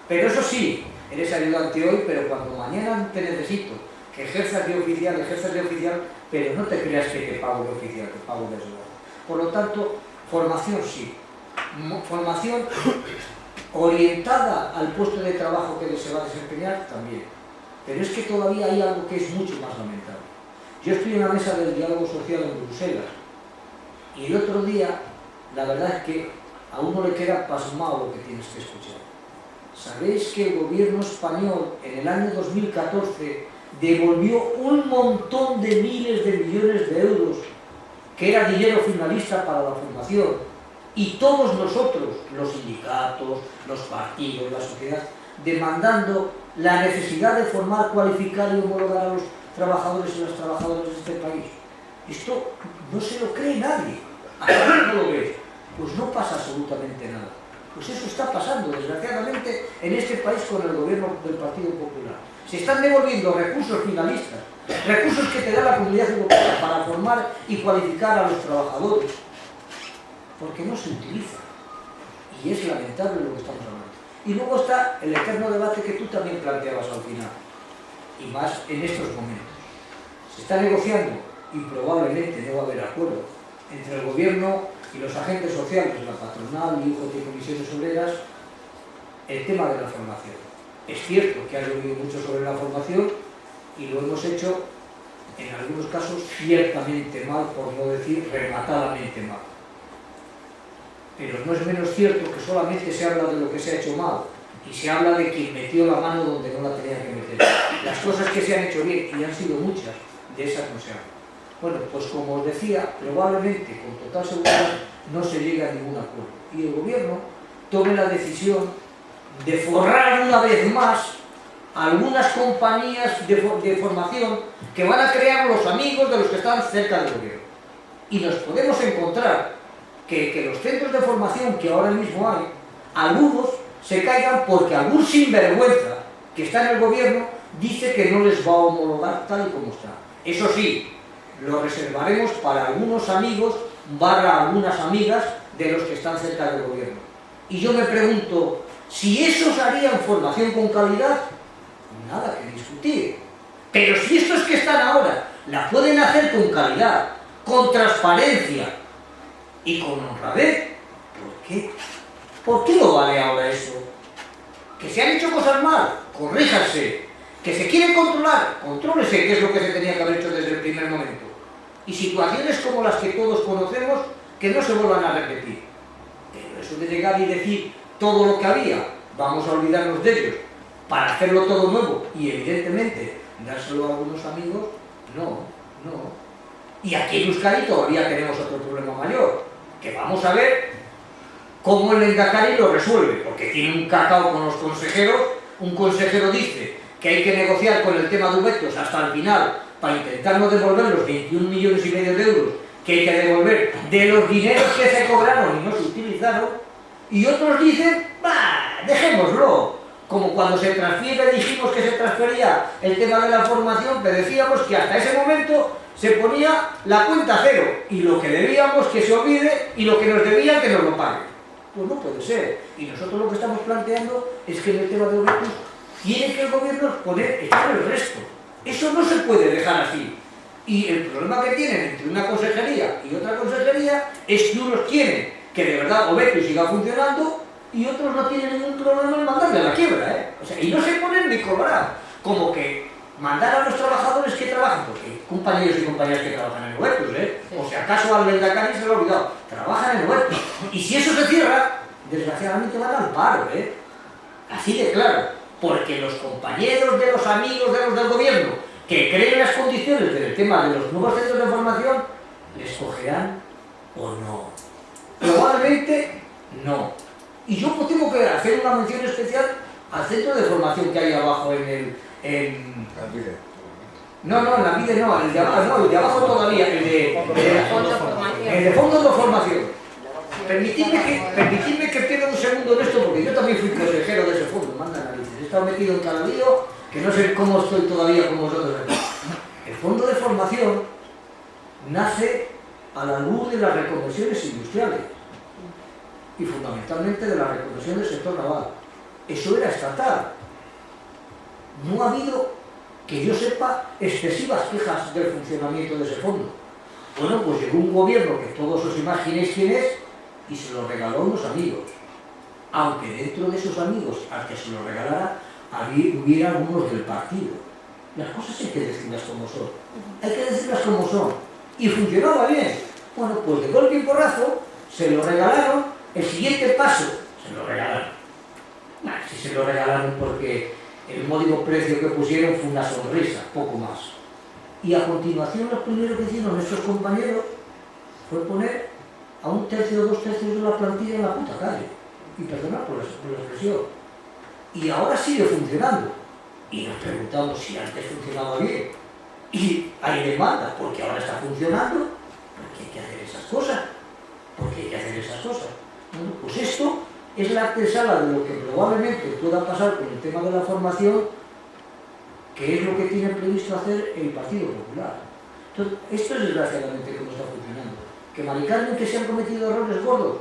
Pero eso sí, eres ayudante hoy, pero cuando mañana te necesito que ejerzas de oficial, pero no te creas que te pago de oficial, te pago de soldado. Por lo tanto, formación sí. Formación orientada al puesto de trabajo que se va a desempeñar también. Pero es que todavía hay algo que es mucho más lamentable. Yo estoy en la mesa del diálogo social en Bruselas y el otro día, la verdad es que a uno le queda pasmado lo que tienes que escuchar. ¿Sabéis que el gobierno español en el año 2014 devolvió un montón de miles de millones de euros que era dinero finalista para la formación? Y todos nosotros, los sindicatos, los partidos, la sociedad, demandando la necesidad de formar, cualificar y homologar a los trabajadores y las trabajadoras de este país. Esto no se lo cree nadie. ¿Hasta que no lo ves? Pues no pasa absolutamente nada. Pues eso está pasando, desgraciadamente, en este país con el gobierno del Partido Popular. Se están devolviendo recursos finalistas, recursos que te da la Comunidad Europea para formar y cualificar a los trabajadores, porque no se utiliza. Y es lamentable lo que estamos hablando. Y luego está el eterno debate que tú también planteabas al final, y más en estos momentos. Se está negociando, y probablemente no va a haber acuerdo, entre el gobierno y los agentes sociales, la patronal y UGT y comisiones obreras, el tema de la formación. Es cierto que ha llovido mucho sobre la formación y lo hemos hecho, en algunos casos, ciertamente mal, por no decir rematadamente mal. Pero no es menos cierto que solamente se habla de lo que se ha hecho mal y se habla de quien metió la mano donde no la tenía que meter. Las cosas que se han hecho bien, y han sido muchas, de esas no se habla. Bueno, pues como os decía, probablemente, con total seguridad, no se llegue a ningún acuerdo. Y el gobierno tome la decisión de forrar una vez más algunas compañías de formación que van a crear los amigos de los que están cerca del gobierno. Y nos podemos encontrar que los centros de formación que ahora mismo hay, algunos se caigan porque algún sinvergüenza que está en el gobierno dice que no les va a homologar tal y como está. Eso sí, lo reservaremos para algunos amigos / algunas amigas de los que están cerca del gobierno. Y yo me pregunto, si esos harían formación con calidad, nada que discutir. Pero si estos que están ahora la pueden hacer con calidad, con transparencia y con honradez, ¿por qué? ¿Por qué no vale ahora eso? Que se han hecho cosas mal, corríjase. Que se quiere controlar, contrólese, que es lo que se tenía que haber hecho desde el primer momento. Y situaciones como las que todos conocemos, que no se vuelvan a repetir. Pero eso de llegar y decir todo lo que había, vamos a olvidarnos de ellos, para hacerlo todo nuevo, y evidentemente dárselo a algunos amigos, no. Y aquí en Euskadi todavía tenemos otro problema mayor, que vamos a ver cómo el Lehendakari lo resuelve, porque tiene un cacao con los consejeros. Un consejero dice que hay que negociar con el tema de vetos hasta el final para intentar no devolver los 21,5 millones de euros que hay que devolver de los dineros que se cobraron y no se utilizaron, y otros dicen, bah, dejémoslo, como cuando se transfiere, dijimos que se transfería el tema de la formación, pero decíamos que hasta ese momento se ponía la cuenta cero, y lo que debíamos que se olvide, y lo que nos debían que nos lo paguen. Pues no puede ser, y nosotros lo que estamos planteando es que en el tema de vetos tiene que el gobierno echar el resto. Eso no se puede dejar así. Y el problema que tienen entre una consejería y otra consejería es que unos quieren que de verdad Obeto siga funcionando y otros no tienen ningún problema en mandarle a la quiebra, ¿eh? O sea, y no se ponen ni cobrar. Como que mandar a los trabajadores que trabajan, porque hay compañeros y compañeras que trabajan en Obeto, ¿eh? O si acaso al Lehendakari se lo ha olvidado, trabajan en Obeto. Y si eso se cierra, desgraciadamente van al paro, ¿eh? Así de claro. Porque los compañeros de los amigos de los del gobierno que creen las condiciones del tema de los nuevos centros de formación, ¿les cogerán o no? Probablemente no. Y yo tengo que hacer una mención especial al centro de formación que hay abajo en No, en la VIDE no, el de abajo todavía, el de fondos de formación. Permitidme que pierda un segundo en esto, porque yo también fui consejero de ese fondo, manda narices. He estado metido en cada lío, que no sé cómo estoy todavía con vosotros aquí. El fondo de formación nace a la luz de las reconversiones industriales y fundamentalmente de la reconversión del sector naval. Eso era estatal. No ha habido, que yo sepa, excesivas quejas del funcionamiento de ese fondo. Bueno, pues llegó un gobierno que todos os imaginéis quién es y se lo regaló a unos amigos. Aunque dentro de esos amigos al que se lo regalara hubiera algunos del partido. Las cosas hay que decirlas como son. Hay que decirlas como son. Y funcionaba bien. Bueno, pues de golpe y porrazo se lo regalaron. El siguiente paso, se lo regalaron. Bueno, si se lo regalaron porque el módico precio que pusieron fue una sonrisa, poco más. Y a continuación lo primero que hicieron nuestros compañeros fue poner a 1/3 o 2/3 de la plantilla en la puta calle. Y perdonad por la expresión. Y ahora sigue funcionando. Y nos preguntamos si antes funcionaba bien. Y hay demanda, porque ahora está funcionando, porque hay que hacer esas cosas. Porque hay que hacer esas cosas. Bueno, pues esto es la antesala de lo que probablemente pueda pasar con el tema de la formación, que es lo que tiene previsto hacer el Partido Popular. Entonces, esto es desgraciadamente cómo está funcionando. ¿Que Mari Carmen, que se han cometido errores gordos?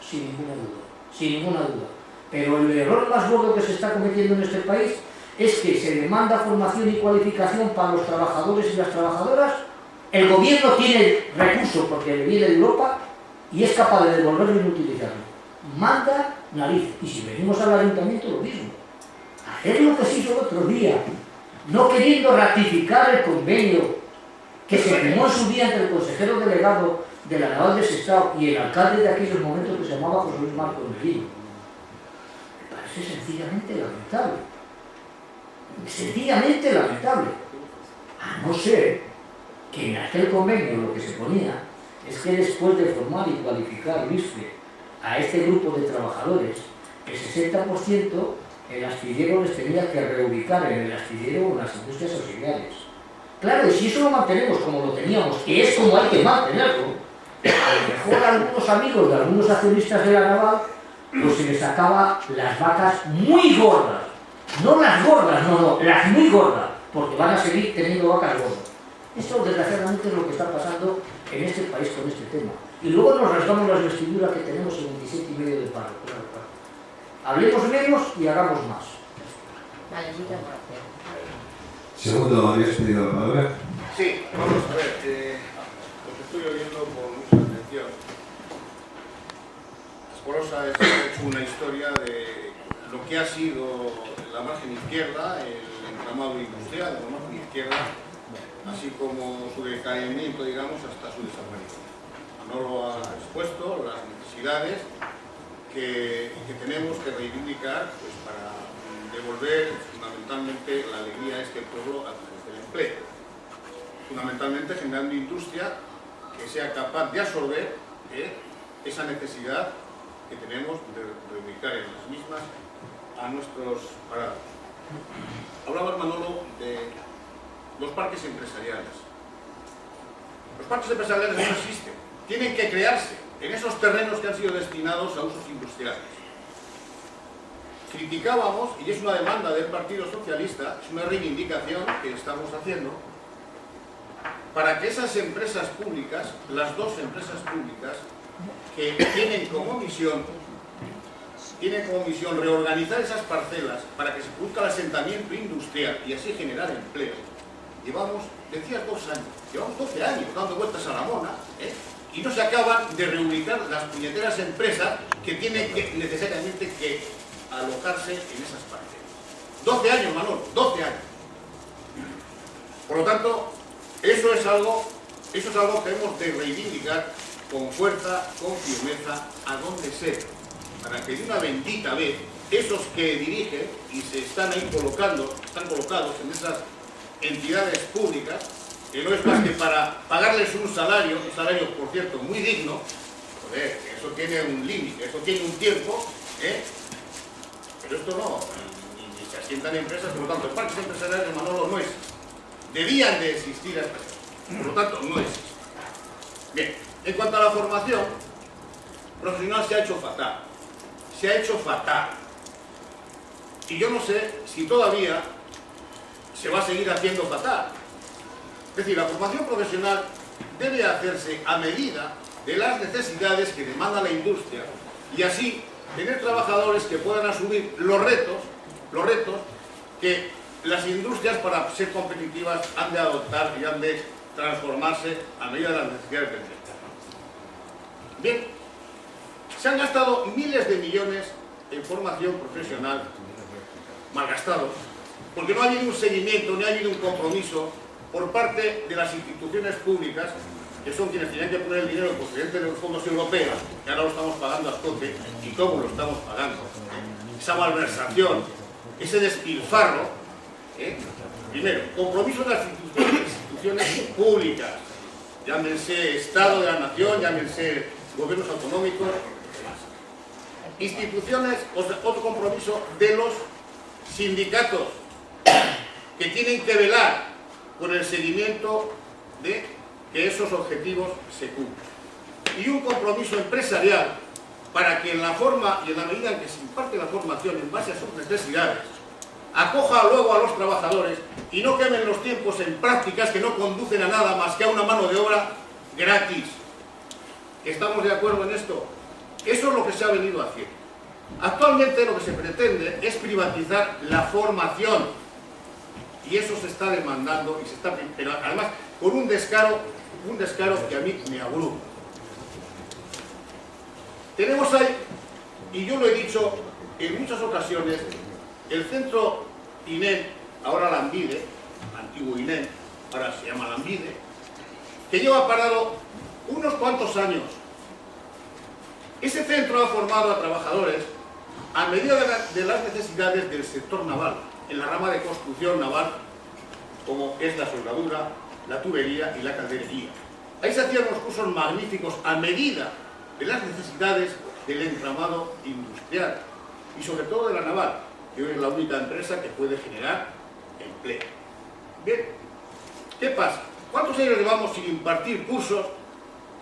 Sin ninguna duda, sin ninguna duda. Pero el error más gordo que se está cometiendo en este país es que se demanda formación y cualificación para los trabajadores y las trabajadoras. El gobierno tiene recursos porque le viene de Europa y es capaz de devolverlo y no utilizarlo. Manda nariz. Y si venimos al ayuntamiento, lo mismo. Hacer lo que se hizo el otro día, no queriendo ratificar el convenio que se firmó en su día entre el consejero delegado de la Naval de Sestao y el alcalde de aquellos momentos que se llamaba José Luis Marcos Merino. Me parece sencillamente lamentable. Sencillamente lamentable. A no ser que en aquel convenio lo que se ponía es que después de formar y cualificar a este grupo de trabajadores, el 60% el astillero les tenía que reubicar en el astillero o en las industrias auxiliares. Claro, y si eso lo mantenemos como lo teníamos, que es como hay que mantenerlo, a lo mejor a algunos amigos de algunos accionistas de la Naval, pues se les sacaba las vacas muy gordas. No las gordas, no, las muy gordas, porque van a seguir teniendo vacas gordas. Esto desgraciadamente es lo que está pasando en este país con este tema. Y luego nos rasgamos las vestiduras que tenemos en 27,5 de paro. Claro. Hablemos menos y hagamos más. Vale, muchas gracias. Segundo, ¿habías pedido la palabra? Sí, vamos a ver, lo que estoy oyendo con mucha atención. Asporosa ha hecho una historia de lo que ha sido la margen izquierda, el entramado industrial de la margen izquierda, así como su decaimiento, digamos, hasta su desaparición. Manolo ha expuesto las necesidades que tenemos que reivindicar pues, para devolver fundamentalmente la alegría a este pueblo a través del empleo. Fundamentalmente generando industria que sea capaz de absorber esa necesidad que tenemos de reubicar en las mismas a nuestros parados. Hablaba Manolo de los parques empresariales. Los parques empresariales no existen, tienen que crearse en esos terrenos que han sido destinados a usos industriales. Criticábamos, y es una demanda del Partido Socialista, es una reivindicación que estamos haciendo, para que esas empresas públicas, las dos empresas públicas, que tienen como misión reorganizar esas parcelas para que se produzca el asentamiento industrial y así generar empleo. Llevamos, decías 2 años, llevamos 12 años dando vueltas a la mona, y no se acaban de reubicar las puñeteras empresas que tienen necesariamente que alojarse en esas parcelas. 12 años, Manolo, 12 años. Por lo tanto, eso es algo que hemos de reivindicar con fuerza, con firmeza, a donde sea, para que de una bendita vez esos que dirigen y se están ahí están colocados en esas entidades públicas, que no es más que para pagarles un salario por cierto muy digno, joder, eso tiene un límite, eso tiene un tiempo, pero esto no, ni se asientan empresas, por lo tanto, parques empresariales de Manolo no existen, debían de existir hasta ahora, por lo tanto, no existen. Bien, en cuanto a la formación profesional se ha hecho fatal, y yo no sé si todavía se va a seguir haciendo fatal. Es decir, la formación profesional debe hacerse a medida de las necesidades que demanda la industria y así tener trabajadores que puedan asumir los retos que las industrias para ser competitivas han de adoptar y han de transformarse a medida de las necesidades del mercado. Bien, se han gastado miles de millones en formación profesional, malgastados, porque no ha habido un seguimiento, ni ha habido un compromiso por parte de las instituciones públicas, que son quienes tienen que poner el dinero procedente de los fondos europeos, que ahora lo estamos pagando a escote, y cómo lo estamos pagando. Esa malversación, ese despilfarro, primero, compromiso de las instituciones públicas, llámense Estado de la Nación, llámense gobiernos autonómicos, instituciones, otro compromiso de los sindicatos, que tienen que velar por el seguimiento de que esos objetivos se cumplan. Y un compromiso empresarial para que en la forma y en la medida en que se imparte la formación en base a sus necesidades, acoja luego a los trabajadores y no quemen los tiempos en prácticas que no conducen a nada más que a una mano de obra gratis. ¿Estamos de acuerdo en esto? Eso es lo que se ha venido haciendo. Actualmente lo que se pretende es privatizar la formación, y eso se está demandando, y se está, pero además con un descaro que a mí me abruma. Tenemos ahí, y yo lo he dicho en muchas ocasiones, el centro INEM, ahora Lanbide, antiguo INEM, ahora se llama Lanbide, que lleva parado unos cuantos años. Ese centro ha formado a trabajadores a medida de las necesidades del sector naval, en la rama de construcción naval, como es la soldadura, la tubería y la calderería. Ahí se hacían unos cursos magníficos a medida de las necesidades del entramado industrial y sobre todo de la naval, que hoy es la única empresa que puede generar empleo. Bien, ¿qué pasa? ¿Cuántos años llevamos sin impartir cursos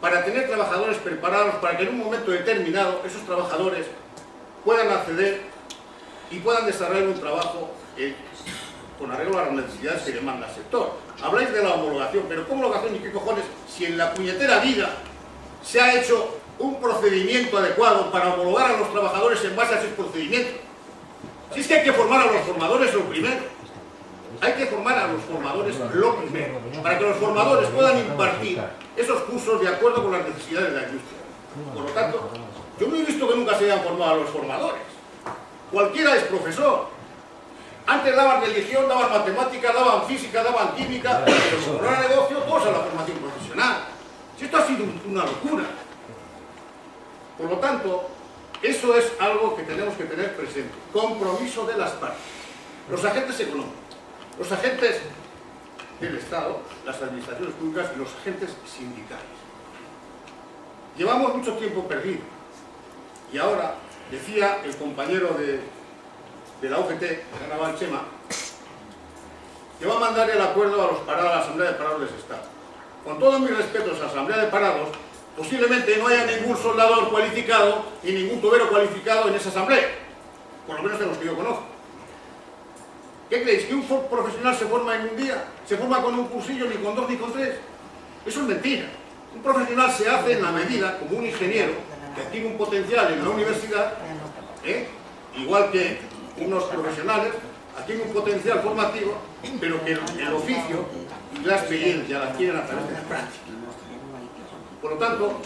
para tener trabajadores preparados para que en un momento determinado esos trabajadores puedan acceder y puedan desarrollar un trabajo con arreglo a las necesidades que demanda el sector? Habláis de la homologación, pero ¿cómo homologación y qué cojones si en la puñetera vida se ha hecho un procedimiento adecuado para homologar a los trabajadores en base a esos procedimientos? Si es que hay que formar a los formadores lo primero. Hay que formar a los formadores lo primero, para que los formadores puedan impartir esos cursos de acuerdo con las necesidades de la industria. Por lo tanto, yo no he visto que nunca se hayan formado a los formadores. Cualquiera es profesor. Antes daban religión, daban matemáticas, daban física, daban química, pero como no era negocio, todos a la formación profesional. Si esto ha sido una locura. Por lo tanto, eso es algo que tenemos que tener presente. Compromiso de las partes. Los agentes económicos, los agentes del Estado, las administraciones públicas y los agentes sindicales. Llevamos mucho tiempo perdido. Y ahora, decía el compañero de la UGT, la naval Chema, que va a mandar el acuerdo a los parados, a la Asamblea de Parados del Estado. Con todos mis respetos a la Asamblea de Parados, posiblemente no haya ningún soldador cualificado y ningún tubero cualificado en esa asamblea, por lo menos de los que yo conozco. ¿Qué creéis? ¿Que un profesional se forma en un día? ¿Se forma con un cursillo, ni con dos ni con tres? Eso es mentira. Un profesional se hace en la medida, como un ingeniero, que adquiere un potencial en la universidad, igual que unos profesionales, adquieren un potencial formativo, pero que el oficio y la experiencia la adquieren a través de la práctica. Por lo tanto,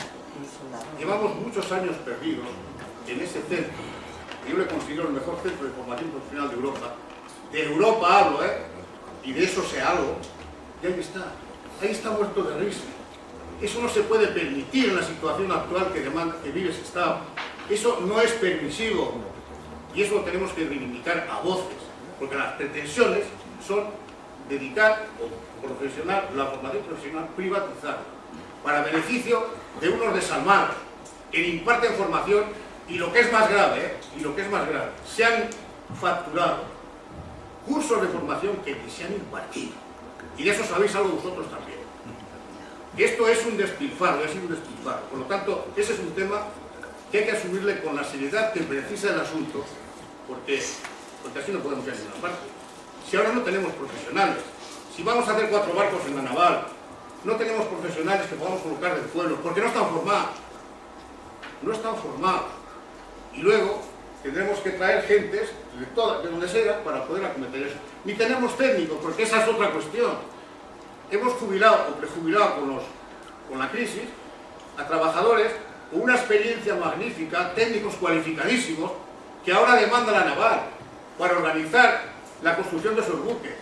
llevamos muchos años perdidos en ese centro, que yo le considero el mejor centro de formación profesional de Europa hablo, y de eso sé algo, y ahí está muerto de risa. Eso no se puede permitir en la situación actual que vive ese Estado. Eso no es permisivo, y eso lo tenemos que reivindicar a voces, porque las pretensiones son dedicar la formación profesional privatizada, para beneficio de unos desalmados, que imparten formación y lo que es más grave, se han facturado cursos de formación que ni se han impartido. Y de eso sabéis algo vosotros también. Esto es un despilfarro, ha sido un despilfarro. Por lo tanto, ese es un tema que hay que asumirle con la seriedad que precisa el asunto, porque así no podemos ir a ninguna parte. Si ahora no tenemos profesionales, si vamos a hacer 4 barcos en la naval, no tenemos profesionales que podamos colocar del pueblo, porque no están formados. No están formados. Y luego tendremos que traer gentes de donde sea para poder acometer eso. Ni tenemos técnicos, porque esa es otra cuestión. hemos jubilado o prejubilado con la crisis a trabajadores con una experiencia magnífica, técnicos cualificadísimos, que ahora demanda la naval para organizar la construcción de esos buques.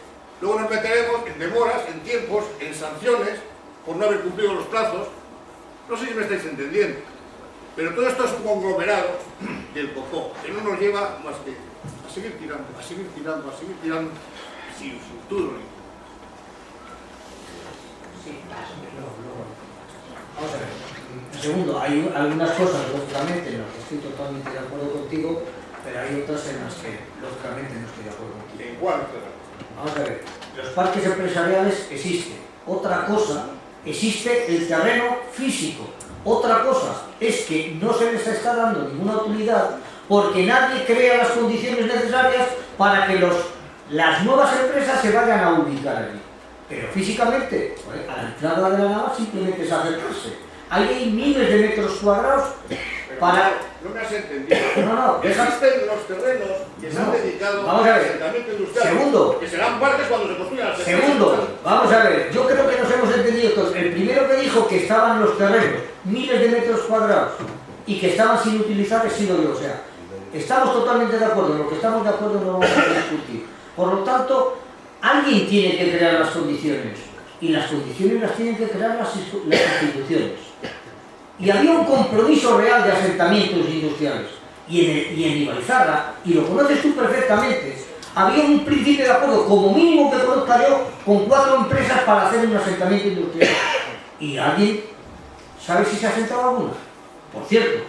Luego nos meteremos en demoras, en tiempos, en sanciones por no haber cumplido los plazos. No sé si me estáis entendiendo, pero todo esto es un conglomerado del popó, que no nos lleva más que a seguir tirando, a seguir tirando, a seguir tirando, sin futuro. Vamos a ver. Segundo, hay algunas cosas, lógicamente, en las que estoy totalmente de acuerdo contigo, pero hay otras en las que, lógicamente, no estoy de acuerdo contigo. ¿En cuál? Vamos a ver. Los parques empresariales existen. Otra cosa, existe el terreno físico. Otra cosa es que no se les está dando ninguna utilidad porque nadie crea las condiciones necesarias para que las nuevas empresas se vayan a ubicar allí. Pero físicamente, a la entrada de la naval simplemente es acercarse. Ahí hay miles de metros cuadrados para... No me has entendido. No, existen los terrenos que se han dedicado al asentamiento industrial. Segundo. Que serán parques cuando se construyan las Segundo, vamos a ver, yo creo que nos hemos entendido todos. El primero que dijo que estaban los terrenos, miles de metros cuadrados, y que estaban sin utilizar, he sido yo. O sea, estamos totalmente de acuerdo. En lo que estamos de acuerdo no vamos a discutir. Por lo tanto, alguien tiene que crear las condiciones. Y las condiciones las tienen que crear las instituciones. Y había un compromiso real de asentamientos industriales. Y en Ibaizarra, y lo conoces tú perfectamente, había un principio de acuerdo, como mínimo que conozca yo, con 4 empresas para hacer un asentamiento industrial. ¿Y alguien sabe si se ha asentado alguna? Por cierto,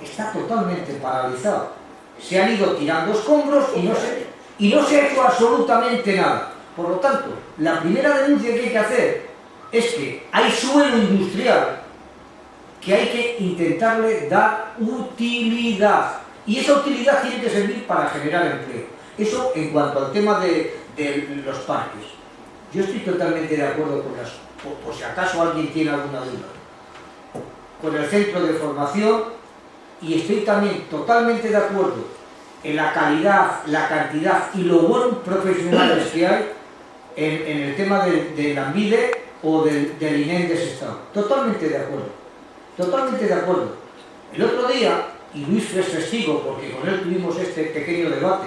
está totalmente paralizado. Se han ido tirando escombros y no se ha hecho absolutamente nada. Por lo tanto, la primera denuncia que hay que hacer es que hay suelo industrial que hay que intentarle dar utilidad. Y esa utilidad tiene que servir para generar empleo. Eso en cuanto al tema de los parques. Yo estoy totalmente de acuerdo con eso, por si acaso alguien tiene alguna duda. Con el centro de formación, y estoy también totalmente de acuerdo en la calidad, la cantidad y los buenos profesionales que hay en el tema del Lanbide o del INEM de ese estado. Totalmente de acuerdo. Totalmente de acuerdo. El otro día, y Luis es testigo porque con él tuvimos este pequeño debate,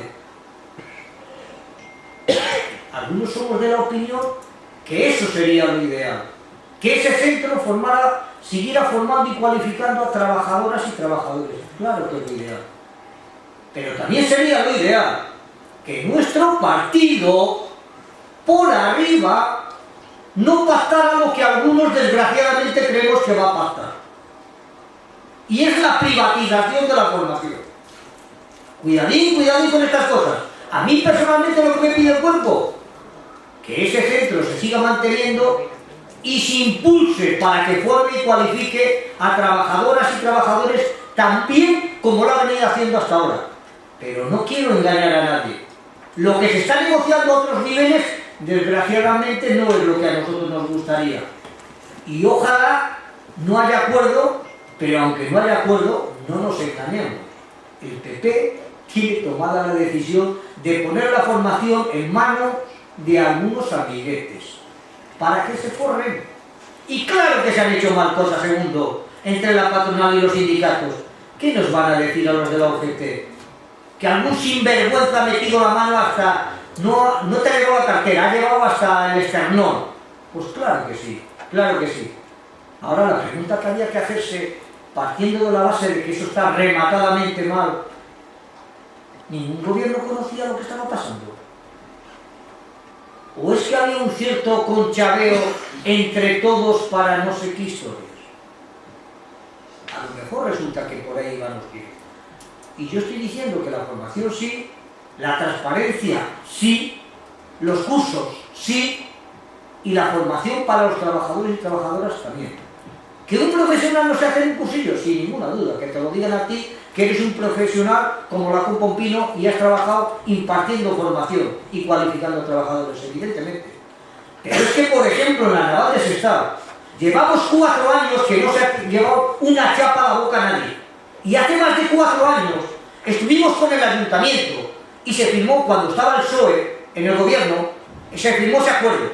algunos somos de la opinión que eso sería lo ideal, que ese centro siguiera formando y cualificando a trabajadoras y trabajadores. Claro que es lo ideal. Pero también sería lo ideal que nuestro partido, por arriba, no pactara lo que algunos desgraciadamente creemos que va a pactar. Y es la privatización de la formación. Cuidadín con estas cosas. A mí personalmente lo que me pide el cuerpo, que ese centro se siga manteniendo y se impulse para que forme y cualifique a trabajadoras y trabajadores tan bien como lo ha venido haciendo hasta ahora. Pero no quiero engañar a nadie. Lo que se está negociando a otros niveles, desgraciadamente, no es lo que a nosotros nos gustaría. Y ojalá no haya acuerdo, pero aunque no haya acuerdo, no nos engañemos. El PP tiene tomada la decisión de poner la formación en manos de algunos amiguetes, para que se forren. Y claro que se han hecho mal cosas, segundo, entre la patronal y los sindicatos. ¿Qué nos van a decir a los de la UGT? Que algún sinvergüenza ha metido la mano hasta... No te ha llevado la cartera, ha llevado hasta el esternón. Pues claro que sí, claro que sí. Ahora la pregunta que había que hacerse, partiendo de la base de que eso está rematadamente mal, ningún gobierno conocía lo que estaba pasando. ¿O es que había un cierto conchaveo entre todos para no sé qué historias? A lo mejor resulta que por ahí van los tiros. Y yo estoy diciendo que la formación sí, la transparencia sí, los cursos sí, y la formación para los trabajadores y trabajadoras también. ¿Que un profesional no se hace en un cursillo? Sin ninguna duda, que te lo digan a ti, que eres un profesional como la Pompino y has trabajado impartiendo formación y cualificando a trabajadores, evidentemente. Pero es que, por ejemplo, en la Naval de Sestao, llevamos 4 años que no se ha llevado una chapa a la boca a nadie. Y hace más de 4 años estuvimos con el ayuntamiento y se firmó, cuando estaba el PSOE en el gobierno, se firmó ese acuerdo.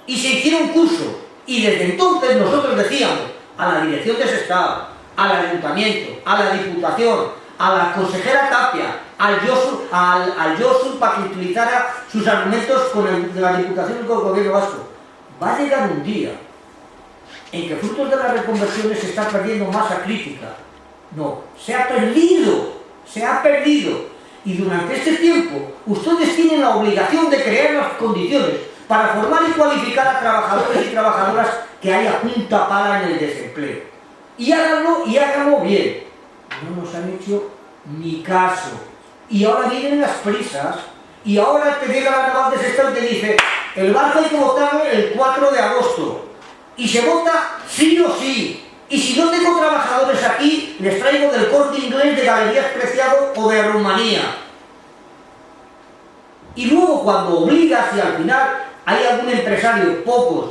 y se hicieron cursos. Y desde entonces nosotros decíamos a la dirección de Sestao, al ayuntamiento, a la diputación, a la consejera Tapia, al Josu para que utilizara sus argumentos con la diputación y con el gobierno vasco. Va a llegar un día en que frutos de las reconversiones se está perdiendo masa crítica. No, se ha perdido. Y durante este tiempo ustedes tienen la obligación de crear las condiciones para formar y cualificar a trabajadores y trabajadoras que haya punta pala en el desempleo. Y háganlo bien. No nos han hecho ni caso. Y ahora vienen las prisas. Y ahora te llega la naval de Sestao y te dice: el barco hay que votarlo el 4 de agosto. Y se vota sí o sí. Y si no tengo trabajadores aquí, les traigo del Corte Inglés, de Galerías Preciado o de Rumanía. Y luego cuando obligas y al final hay algún empresario, pocos,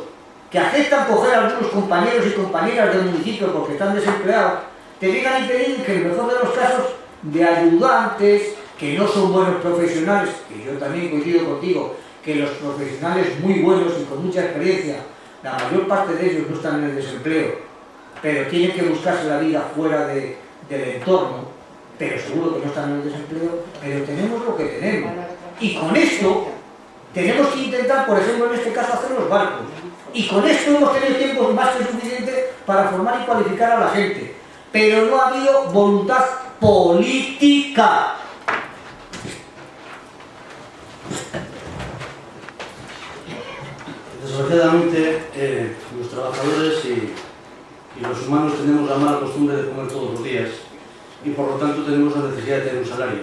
que aceptan coger a algunos compañeros y compañeras del municipio porque están desempleados, te llegan y te dicen que en el mejor de los casos de ayudantes, que no son buenos profesionales, que yo también coincido contigo, que los profesionales muy buenos y con mucha experiencia, la mayor parte de ellos no están en el desempleo, pero tienen que buscarse la vida fuera del entorno, pero seguro que no están en el desempleo, pero tenemos lo que tenemos. Y con esto tenemos que intentar, por ejemplo, en este caso, hacer los barcos. Y con esto hemos tenido tiempo más que suficiente para formar y cualificar a la gente. Pero no ha habido voluntad política. Desgraciadamente, los trabajadores y los humanos tenemos la mala costumbre de comer todos los días y por lo tanto tenemos la necesidad de tener un salario.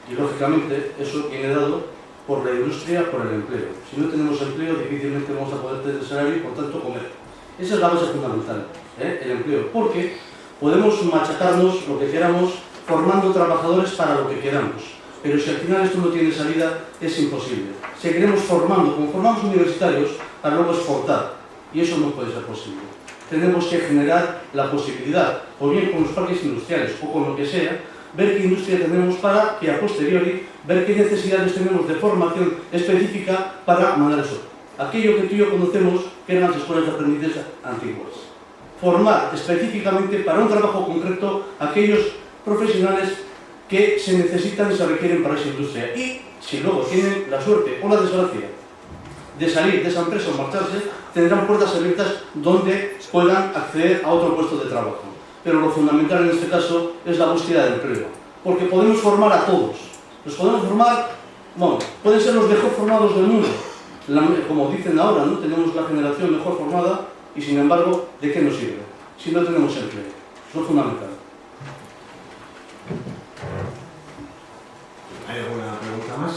Y lógicamente eso viene dado por la industria, por el empleo. Si no tenemos empleo, difícilmente vamos a poder tener salario y por tanto comer. Esa es la base fundamental, el empleo, porque podemos machacarnos lo que queramos formando trabajadores para lo que queramos. Pero si al final esto no tiene salida, es imposible. Seguiremos formando, como formamos universitarios, para luego exportar. Y eso no puede ser posible. Tenemos que generar la posibilidad, o bien con los parques industriales o con lo que sea, ver qué industria tenemos para que a posteriori, ver qué necesidades tenemos de formación específica para mandar eso. Aquello que tú y yo conocemos que eran las escuelas de aprendizaje antiguas. Formar específicamente para un trabajo concreto a aquellos profesionales que se necesitan y se requieren para esa industria. Y si luego tienen la suerte o la desgracia de salir de esa empresa o marcharse, tendrán puertas abiertas donde puedan acceder a otro puesto de trabajo. Pero lo fundamental en este caso es la búsqueda de empleo, porque podemos formar a todos. Los podemos formar, bueno, pueden ser los mejor formados del mundo, como dicen ahora, ¿no? Tenemos la generación mejor formada y sin embargo, ¿de qué nos sirve? Si no tenemos empleo. Eso es fundamental. ¿Hay alguna pregunta más?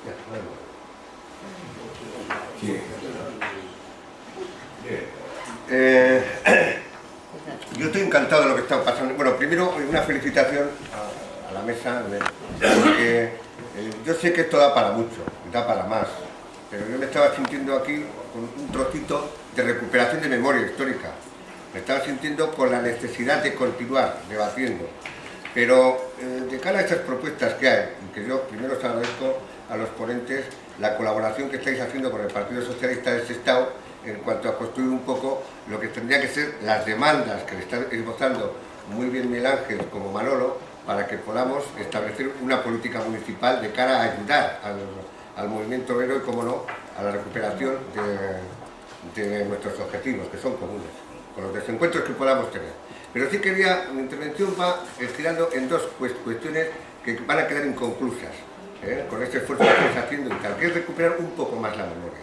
Ya, vale. Sí. Yo estoy encantado de lo que está pasando. Bueno, primero una felicitación a la mesa, porque yo sé que esto da para mucho, da para más, pero yo me estaba sintiendo aquí con un trocito de recuperación de memoria histórica. Me estaba sintiendo con la necesidad de continuar debatiendo. Pero de cara a estas propuestas que hay, y que yo primero os agradezco a los ponentes la colaboración que estáis haciendo con el Partido Socialista de Sestao en cuanto a construir un poco lo que tendría que ser las demandas que le está esbozando muy bien Miguel Ángel como Manolo, para que podamos establecer una política municipal de cara a ayudar al movimiento obrero y, como no, a la recuperación de nuestros objetivos, que son comunes, con los desencuentros que podamos tener. Pero sí quería, mi intervención va estirando en dos cuestiones que van a quedar inconclusas, con este esfuerzo que estáis haciendo y tal, que es recuperar un poco más la memoria.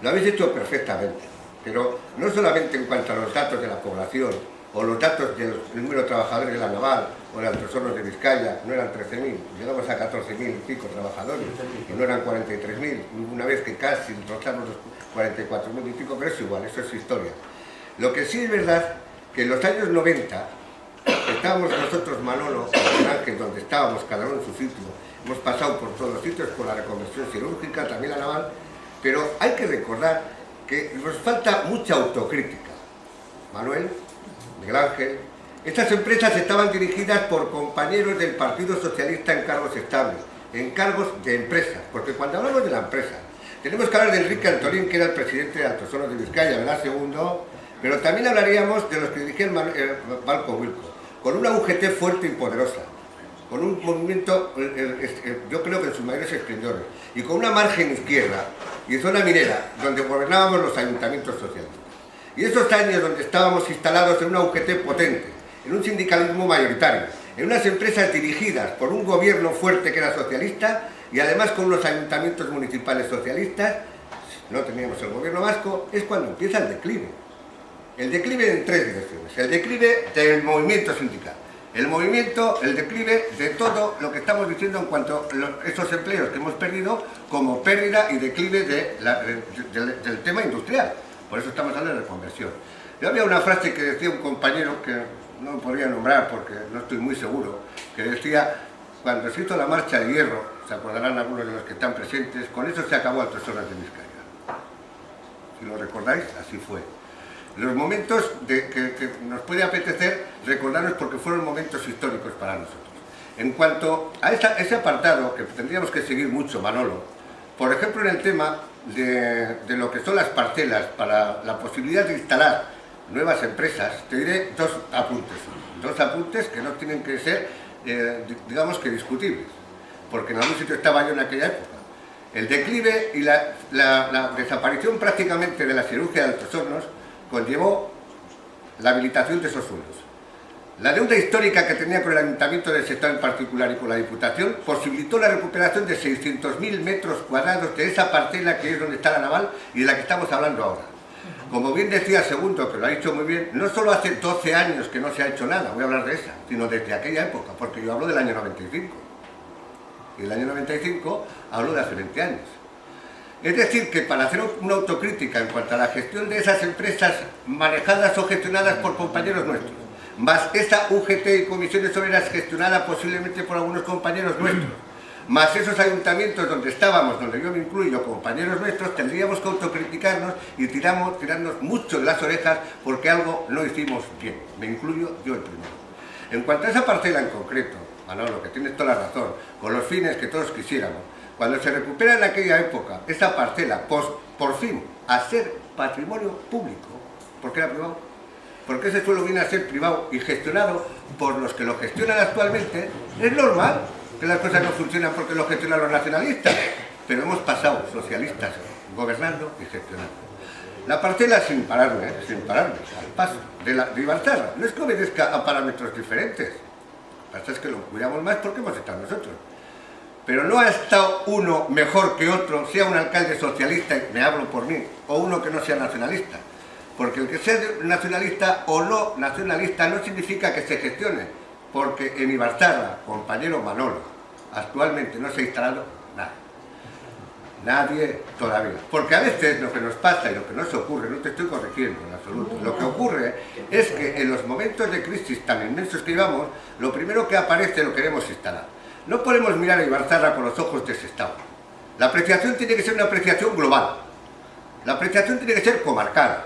Lo habéis hecho perfectamente, pero no solamente en cuanto a los datos de la población o los datos del número de trabajadores de la naval o de Altos Hornos de Vizcaya, no eran 13.000, llegamos a 14.000 y pico trabajadores y no eran 43.000, una vez que casi rozamos los 44.000 y pico, pero es igual, eso es historia. Lo que sí es verdad que en los años 90 estábamos nosotros, Manolo, en Ángel, donde estábamos cada uno en su sitio, hemos pasado por todos los sitios, por la reconversión quirúrgica, también la naval, pero hay que recordar que nos falta mucha autocrítica. Manuel, Miguel Ángel, estas empresas estaban dirigidas por compañeros del Partido Socialista en cargos estables, en cargos de empresas, porque cuando hablamos de la empresa, Tenemos que hablar de Enrique Antolín, que era el presidente de Altos Hornos de Vizcaya, ¿verdad? Segundo. Pero también hablaríamos de los que dirigían Balco Wilco, con una UGT fuerte y poderosa, con un movimiento, yo creo que en sus mayores esplendores, y con una margen izquierda y zona minera, donde gobernábamos los ayuntamientos socialistas. Y esos años donde estábamos instalados en una UGT potente, en un sindicalismo mayoritario, en unas empresas dirigidas por un gobierno fuerte que era socialista, y además con unos ayuntamientos municipales socialistas, no teníamos el gobierno vasco, es cuando empieza el declive. El declive en tres direcciones. El declive del movimiento sindical. El declive de todo lo que estamos diciendo en cuanto a esos empleos que hemos perdido, como pérdida y declive del tema industrial. Por eso estamos hablando de reconversión. Yo había una frase que decía un compañero, que no lo podría nombrar porque no estoy muy seguro, que decía, cuando se hizo la marcha de hierro, se acordarán algunos de los que están presentes, con eso se acabó Altos Hornos de Vizcaya. Si lo recordáis, así fue. Los momentos que nos puede apetecer recordarnos porque fueron momentos históricos para nosotros. En cuanto a ese apartado, que tendríamos que seguir mucho, Manolo, por ejemplo, en el tema de lo que son las parcelas para la posibilidad de instalar nuevas empresas, te diré dos apuntes que no tienen que ser, digamos que discutibles, porque en algún sitio estaba yo en aquella época. El declive y la desaparición prácticamente de la siderurgia de Altos Hornos conllevó la habilitación de esos suelos. La deuda histórica que tenía con el Ayuntamiento del Sestao en particular y con la Diputación posibilitó la recuperación de 600.000 metros cuadrados de esa parcela que es donde está la naval y de la que estamos hablando ahora. Como bien decía Segundo, que lo ha dicho muy bien, no solo hace 12 años que no se ha hecho nada, voy a hablar de esa, sino desde aquella época, porque yo hablo del año 95. Y el año 95 hablo de hace 20 años. Es decir, que para hacer una autocrítica en cuanto a la gestión de esas empresas manejadas o gestionadas por compañeros nuestros, más esa UGT y comisiones obreras gestionada posiblemente por algunos compañeros nuestros, más esos ayuntamientos donde estábamos, donde yo me incluyo, compañeros nuestros, tendríamos que autocriticarnos y tirarnos mucho de las orejas porque algo no hicimos bien. Me incluyo yo el primero. En cuanto a esa parcela en concreto, Manolo, que tienes toda la razón, con los fines que todos quisiéramos, cuando se recupera en aquella época esa parcela, por fin, a ser patrimonio público, porque era privado, porque ese suelo viene a ser privado y gestionado por los que lo gestionan actualmente, es normal que las cosas no funcionan porque lo gestionan los nacionalistas, pero hemos pasado socialistas gobernando y gestionando. La parcela sin pararme, al paso de Ibarzaharra, no es que obedezca a parámetros diferentes, lo que pasa es que lo cuidamos más porque hemos estado nosotros. Pero no ha estado uno mejor que otro, sea un alcalde socialista, y me hablo por mí, o uno que no sea nacionalista. Porque el que sea nacionalista o no nacionalista no significa que se gestione, porque en Ibarzaharra, compañero Manolo, actualmente no se ha instalado nada. Nadie todavía. Porque a veces lo que nos pasa y lo que nos ocurre, no te estoy corrigiendo en absoluto, lo que ocurre es que en los momentos de crisis tan inmensos que llevamos, lo primero que aparece lo queremos instalar. No podemos mirar a Ibarzaharra con los ojos de Sestao. La apreciación tiene que ser una apreciación global. La apreciación tiene que ser comarcal.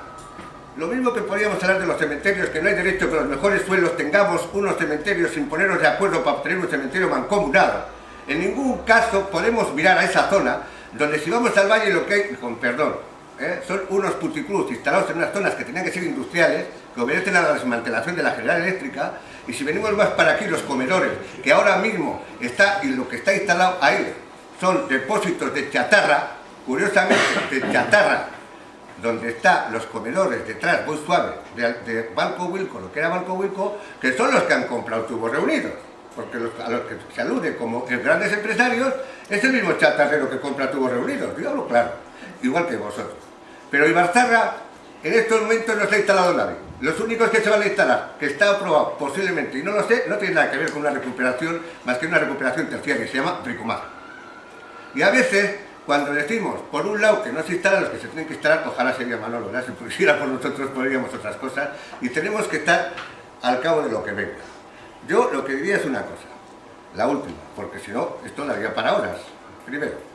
Lo mismo que podríamos hablar de los cementerios, que no hay derecho que los mejores suelos tengamos unos cementerios sin ponernos de acuerdo para obtener un cementerio mancomunado. En ningún caso podemos mirar a esa zona donde si vamos al valle lo que hay, con perdón, son unos puticlubs instalados en unas zonas que tenían que ser industriales, que obedecen a la desmantelación de la General Eléctrica, y si venimos más para aquí, los comedores, que ahora mismo está, y lo que está instalado ahí, son depósitos de chatarra, curiosamente de chatarra, donde están los comedores detrás, muy suave, de Balco Wilco, lo que era Balco Wilco, que son los que han comprado Tubos Reunidos, porque a los que se alude como grandes empresarios, es el mismo chatarrero que compra Tubos Reunidos, yo hablo claro, igual que vosotros. Pero Ibarzaharra, en estos momentos no se ha instalado nadie. Los únicos que se van a instalar, que está aprobado posiblemente, y no lo sé, no tiene nada que ver con una recuperación, más que una recuperación terciaria, que se llama bricomar. Y a veces, cuando decimos, por un lado, que no se instalan los que se tienen que instalar, ojalá sería Manolo, ¿verdad? Si pusiera por nosotros podríamos otras cosas, y tenemos que estar al cabo de lo que venga. Yo lo que diría es una cosa, la última, porque si no, esto daría para horas. Primero,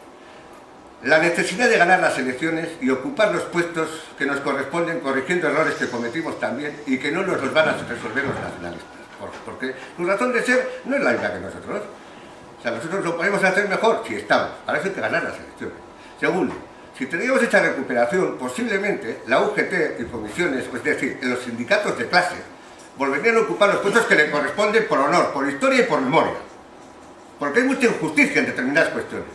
la necesidad de ganar las elecciones y ocupar los puestos que nos corresponden corrigiendo errores que cometimos también y que no nos los van a resolver los nacionalistas. Porque su razón de ser no es la misma que nosotros. O sea, nosotros lo podemos hacer mejor si estamos. Para eso hay que ganar las elecciones. Segundo, Si teníamos esta recuperación, posiblemente la UGT y comisiones, es decir, los sindicatos de clase, volverían a ocupar los puestos que le corresponden por honor, por historia y por memoria. Porque hay mucha injusticia en determinadas cuestiones.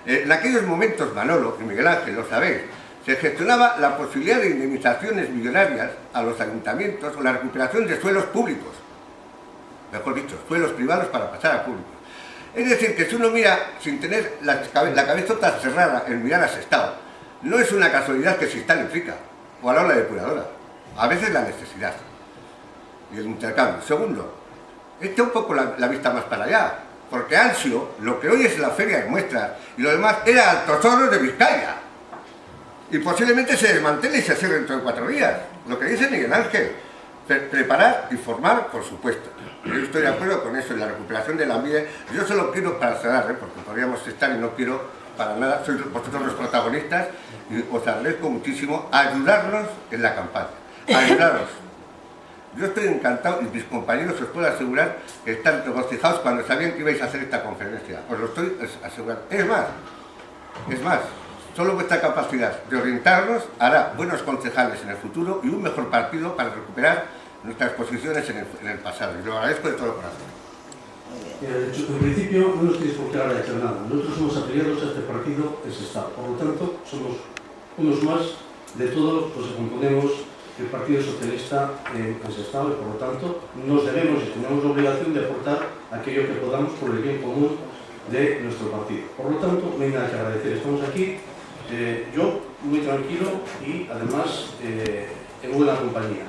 En aquellos momentos, Manolo y Miguel Ángel, lo sabéis, se gestionaba la posibilidad de indemnizaciones millonarias a los ayuntamientos o la recuperación de suelos públicos. Mejor dicho, suelos privados para pasar a públicos. Es decir, que si uno mira sin tener la cabezota cerrada en mirar a Sestao, no es una casualidad que Sistal implica, o a la hora de depuradora. A veces la necesidad y el intercambio. Segundo, echa un poco la vista más para allá, porque Ansio, lo que hoy es la feria de muestras y lo demás, era Altos Hornos de Vizcaya. Y posiblemente se desmantele y se cierre dentro de 4 días. Lo que dice Miguel Ángel, preparar y formar, por supuesto. Yo estoy de acuerdo con eso, en la recuperación de la AMBIE. Yo solo quiero, para cerrar, porque podríamos estar y no quiero para nada, sois vosotros los protagonistas, y os agradezco muchísimo ayudarnos en la campaña. Ayudaros. Yo estoy encantado y mis compañeros os puedo asegurar que están regocijados cuando sabían que ibais a hacer esta conferencia. Os lo estoy asegurando. Es más, solo vuestra capacidad de orientarnos hará buenos concejales en el futuro y un mejor partido para recuperar nuestras posiciones en el pasado. Y lo agradezco de todo corazón. En principio no nos tenéis por qué agradecer nada. Nosotros somos afiliados a este partido en Sestao. Por lo tanto, somos unos más de todos los que componemos el Partido Socialista en Sestao y por lo tanto nos debemos y tenemos la obligación de aportar aquello que podamos por el bien común de nuestro partido. Por lo tanto, no hay nada que agradecer. Estamos aquí, yo muy tranquilo y además en buena compañía.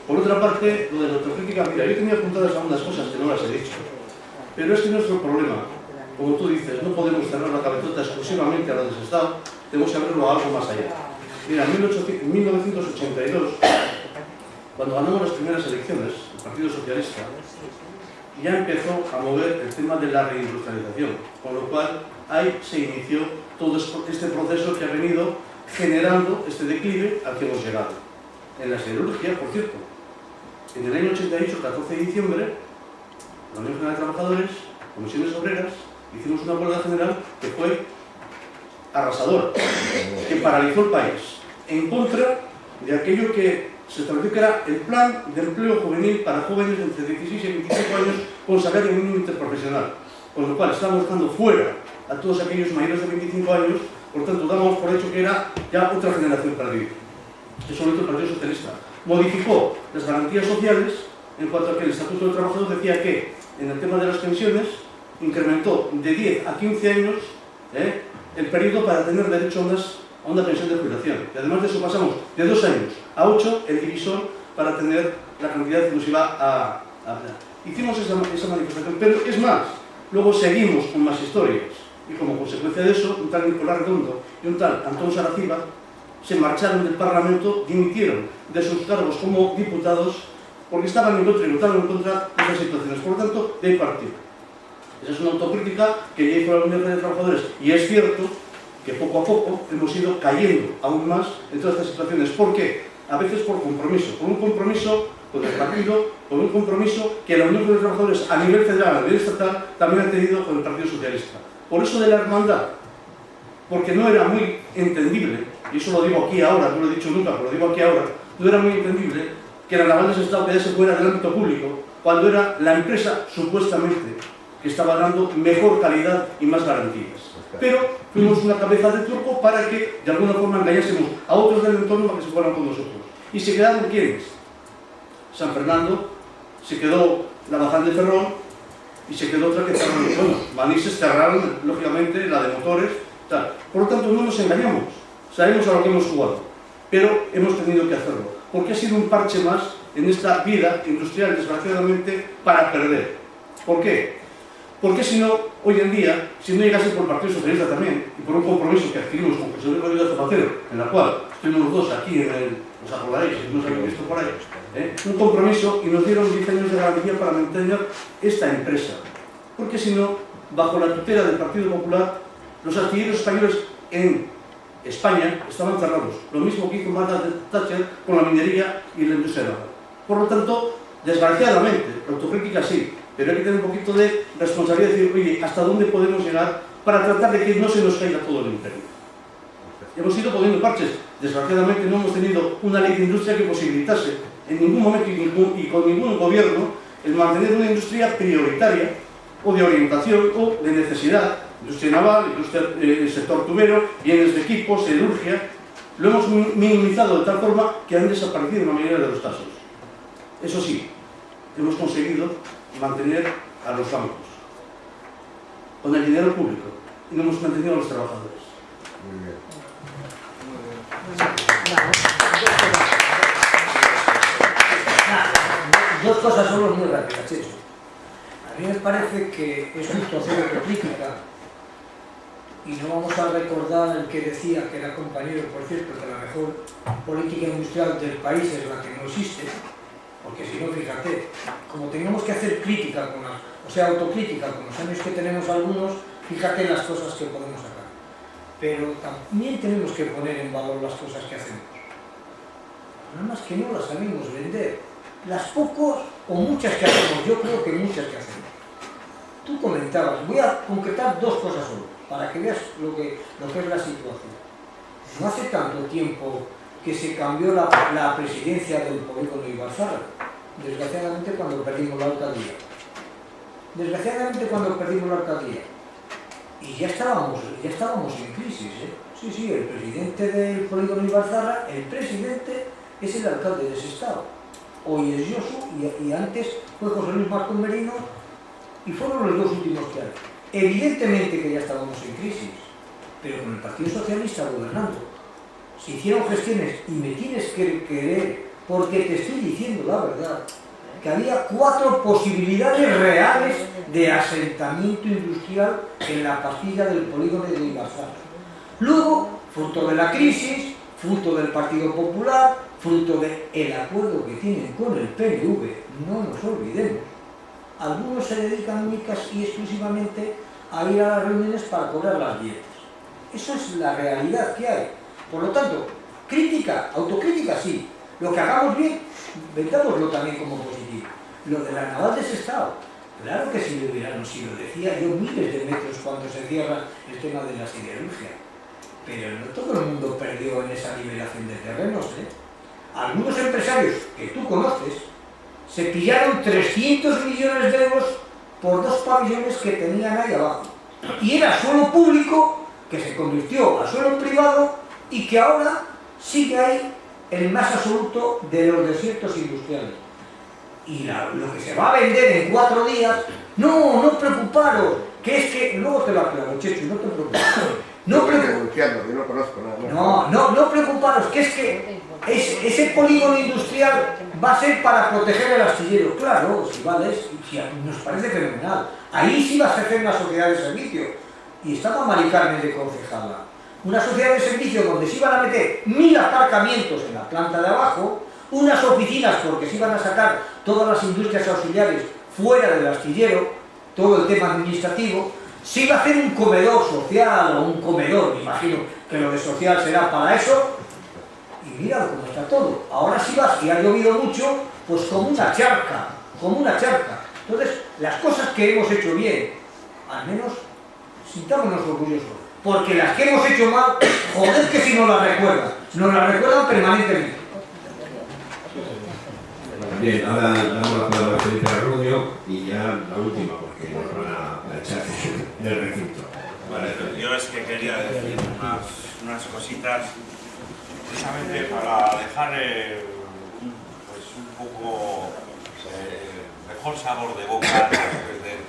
Por otra parte, lo de la autocrítica, mira, yo tenía apuntadas algunas cosas que no las he dicho, pero es que nuestro problema, como tú dices, no podemos cerrar la cabezota exclusivamente a la de Sestao, tenemos que abrirlo a algo más allá. Mira, en 1982, cuando ganamos las primeras elecciones, el Partido Socialista ya empezó a mover el tema de la reindustrialización, con lo cual ahí se inició todo este proceso que ha venido generando este declive al que hemos llegado. En la siderurgia, por cierto, en el año 88, 14 de diciembre, la Unión General de Trabajadores, Comisiones Obreras, hicimos una huelga general que fue arrasadora, que paralizó el país, en contra de aquello que se estableció que era el plan de empleo juvenil para jóvenes de entre 16 y 25 años con salario mínimo interprofesional, con lo cual estábamos dejando fuera a todos aquellos mayores de 25 años, por tanto dábamos por hecho que era ya otra generación perdida. Eso lo hizo el Partido Socialista. Modificó las garantías sociales en cuanto a que el Estatuto del Trabajador decía que en el tema de las pensiones incrementó de 10 a 15 años el periodo para tener derecho a una pensión de jubilación. Y además de eso pasamos de 2 años a 8 el divisor para tener la cantidad que nos iba a hicimos esa manifestación, pero es más, luego seguimos con más historias y como consecuencia de eso, un tal Nicolás Redondo y un tal Antón Saraciba se marcharon del Parlamento, dimitieron de sus cargos como diputados porque estaban en contra y votaron en contra de esas situaciones. Por lo tanto, de partido. Esa es una autocrítica que ya hizo la Unión de Trabajadores y es cierto que poco a poco hemos ido cayendo aún más en todas estas situaciones. ¿Por qué? A veces por compromiso, por un compromiso con el partido, por un compromiso que la Unión de Trabajadores a nivel federal, a nivel estatal, también ha tenido con el Partido Socialista. Por eso de la hermandad, porque no era muy entendible, y eso lo digo aquí ahora, no lo he dicho nunca, pero lo digo aquí ahora, no era muy entendible que la Naval de Sestao quedase fuera del ámbito público cuando era la empresa supuestamente que estaba dando mejor calidad y más garantías. Pero fuimos una cabeza de turco para que de alguna forma engañásemos a otros del entorno para que se fueran con nosotros. ¿Y se quedaron quiénes? San Fernando, se quedó la Bazán de Ferrol y se quedó otra que cerraron. Bueno, Manises cerraron, lógicamente, la de motores, tal. Por lo tanto, no nos engañamos, sabemos a lo que hemos jugado, pero hemos tenido que hacerlo, porque ha sido un parche más en esta vida industrial, desgraciadamente, para perder. ¿Por qué? Porque si no, hoy en día, si no llegase por el Partido Socialista también, y por un compromiso que adquirimos con José Luis Rodríguez Zapatero, en la cual estuvimos los dos aquí en el, os acordaréis, si no os habéis visto por ahí, un compromiso y nos dieron 10 años de garantía para mantener esta empresa. Porque si no, bajo la tutela del Partido Popular, los astilleros españoles en España estaban cerrados. Lo mismo que hizo Margaret Thatcher con la minería y la industria naval. Por lo tanto, desgraciadamente, la autocrítica sí, pero hay que tener un poquito de responsabilidad y decir, oye, ¿hasta dónde podemos llegar para tratar de que no se nos caiga todo el imperio? Hemos ido poniendo parches. Desgraciadamente no hemos tenido una ley de industria que posibilitase en ningún momento y con ningún gobierno el mantener una industria prioritaria o de orientación o de necesidad. Industria naval, el sector tubero, bienes de equipos, siderurgia. Lo hemos minimizado de tal forma que han desaparecido en la mayoría de los casos. Eso sí, hemos conseguido mantener a los bancos con el dinero público y no hemos mantenido a los trabajadores. Muy bien. Dos cosas solo muy rápidas, Checho. A mí me parece que es justo hacer autocrítica y no vamos a recordar el que decía que era compañero, por cierto, que la mejor política industrial del país es la que no existe, porque si no, fíjate, como tenemos que hacer crítica con autocrítica con los años que tenemos algunos, fíjate las cosas que podemos sacar. Pero también tenemos que poner en valor las cosas que hacemos. Nada más que no las sabemos vender. Las pocos o muchas que hacemos, yo creo que muchas que hacemos. Tú comentabas, voy a concretar dos cosas solo, para que veas lo que es la situación. No hace tanto tiempo que se cambió la presidencia del polígono Ibarzarra, desgraciadamente cuando perdimos la alcaldía. Y ya estábamos en crisis, ¿eh? Sí, el presidente del polígono Ibarzarra, el presidente es el alcalde de ese estado. Hoy es Josu y antes fue José Luis Marcón Merino y fueron los dos últimos que hay. Evidentemente que ya estábamos en crisis, pero con el Partido Socialista gobernando se hicieron gestiones y me tienes que creer, porque te estoy diciendo la verdad, que había 4 posibilidades reales de asentamiento industrial en la pastilla del polígono de Ibarzarra. Luego, fruto de la crisis, fruto del Partido Popular, fruto del acuerdo que tienen con el PNV, no nos olvidemos, algunos se dedican únicas y exclusivamente a ir a las reuniones para cobrar las dietas. Eso es la realidad que hay. Por lo tanto, crítica, autocrítica sí. Lo que hagamos bien, vendámoslo también como positivo. Lo de la naval de Sestao, claro que si lo hubiéramos sido, decía yo, miles de metros cuando se cierra el tema de la siderurgia. Pero no todo el mundo perdió en esa liberación de terrenos, ¿eh? Algunos empresarios que tú conoces se pillaron 300 millones de euros por 2 pabellones que tenían ahí abajo. Y era suelo público que se convirtió a suelo privado y que ahora sigue ahí el más absoluto de los desiertos industriales. Y lo que se va a vender en 4 días, no preocuparos, que es que, luego te lo aclaro, Chechu, no te preocupes. No preocuparos, que es que ese polígono industrial va a ser para proteger el astillero. Claro, si vale, si nos parece fenomenal. Ahí sí va a ser una sociedad de servicio. Y estaba Mari Carmen de concejala. Una sociedad de servicio donde se iban a meter 1000 aparcamientos en la planta de abajo, unas oficinas porque se iban a sacar todas las industrias auxiliares fuera del astillero, todo el tema administrativo. Se iba a hacer un comedor social o un comedor, me imagino que lo de social será para eso. Y mira cómo está todo. Ahora sí vas, y ha llovido mucho, pues como una charca. Entonces, las cosas que hemos hecho bien, al menos sintámonos orgullosos. Porque las que hemos hecho mal, joder que si nos las recuerdan permanentemente. Bien, ahora damos la palabra a Felipe Arroyo y ya la última, porque nos van a echar del recinto. Vale, yo es que quería decir unas cositas, precisamente para dejar pues un poco mejor sabor de boca después del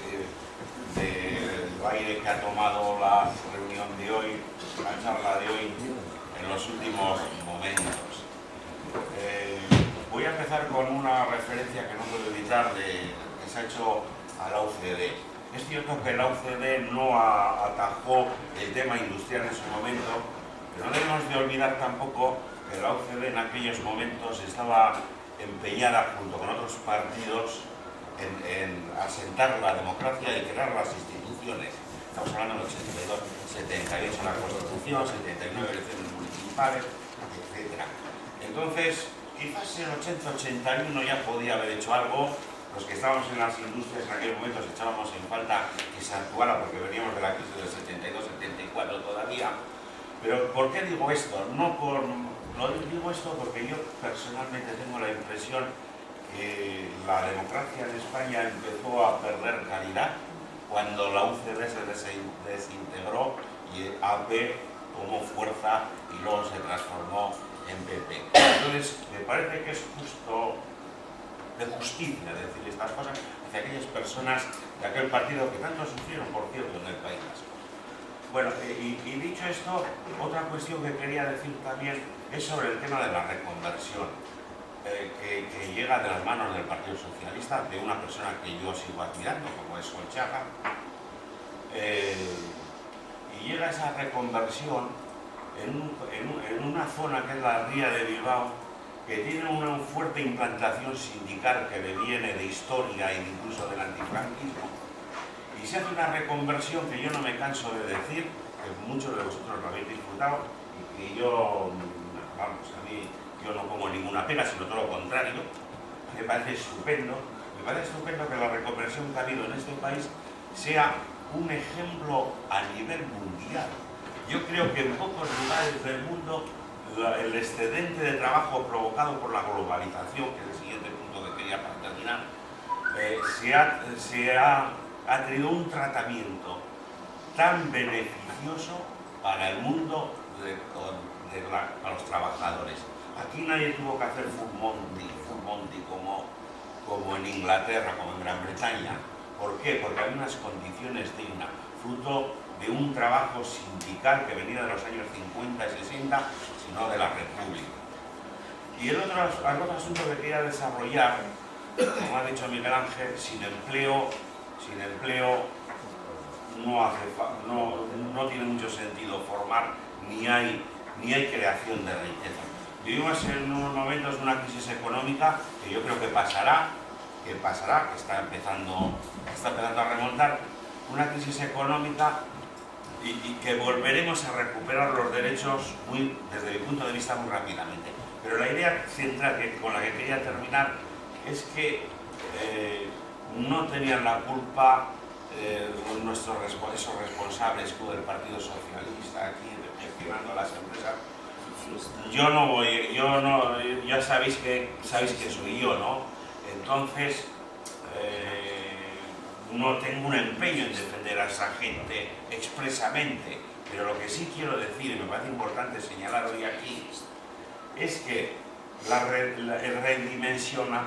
aire que ha tomado la reunión de hoy, la charla de hoy, en los últimos momentos. Voy a empezar con una referencia que no puedo evitar que se ha hecho a la UCD. Es cierto que la UCD no atajó el tema industrial en su momento, pero no debemos de olvidar tampoco que la UCD en aquellos momentos estaba empeñada junto con otros partidos en asentar la democracia y crear las instituciones. Estamos hablando del 82, 78 la Constitución, 79 elecciones municipales, etc. Entonces, quizás en 80-81 ya podía haber hecho algo. Los que estábamos en las industrias en aquel momento echábamos en falta que se actuara porque veníamos de la crisis del 72-74 todavía. Pero ¿por qué digo esto? Digo esto porque yo personalmente tengo la impresión que la democracia en España empezó a perder calidad cuando la UCD se desintegró y AP tomó fuerza y luego se transformó en PP. Entonces, me parece que es justo de justicia decir estas cosas hacia aquellas personas de aquel partido que tanto sufrieron, por cierto, en el País Vasco. Bueno, y dicho esto, otra cuestión que quería decir también es sobre el tema de la reconversión, que llega de las manos del Partido Socialista, de una persona que yo sigo admirando, como es Solchaga, y llega esa reconversión en una zona que es la Ría de Bilbao, que tiene una fuerte implantación sindical que le viene de historia e incluso del antifranquismo, y se hace una reconversión que yo no me canso de decir, que muchos de vosotros lo habéis disfrutado, y que yo, vamos, a mí, yo no pongo ninguna pega, sino todo lo contrario. Me parece estupendo que la reconversión que ha habido en este país sea un ejemplo a nivel mundial. Yo creo que en pocos lugares del mundo el excedente de trabajo provocado por la globalización, que es el siguiente punto que quería para terminar, ha tenido un tratamiento tan beneficioso para el mundo para los trabajadores. Aquí nadie tuvo que hacer full monty como en Inglaterra, como en Gran Bretaña. ¿Por qué? Porque había unas condiciones dignas, fruto de un trabajo sindical que venía de los años 50 y 60, sino de la República. Y el otro asunto que quería desarrollar, como ha dicho Miguel Ángel, sin empleo no tiene mucho sentido formar, ni hay creación de riqueza. Vivimos en unos momentos de una crisis económica que yo creo que pasará, que está empezando a remontar, una crisis económica y que volveremos a recuperar los derechos desde mi punto de vista muy rápidamente. Pero la idea central con la que quería terminar es que no tenían la culpa esos responsables del Partido Socialista aquí gestionando las empresas. Ya sabéis que soy yo, ¿no? Entonces no tengo un empeño en defender a esa gente expresamente, pero lo que sí quiero decir, y me parece importante señalar hoy aquí, es que el redimensionar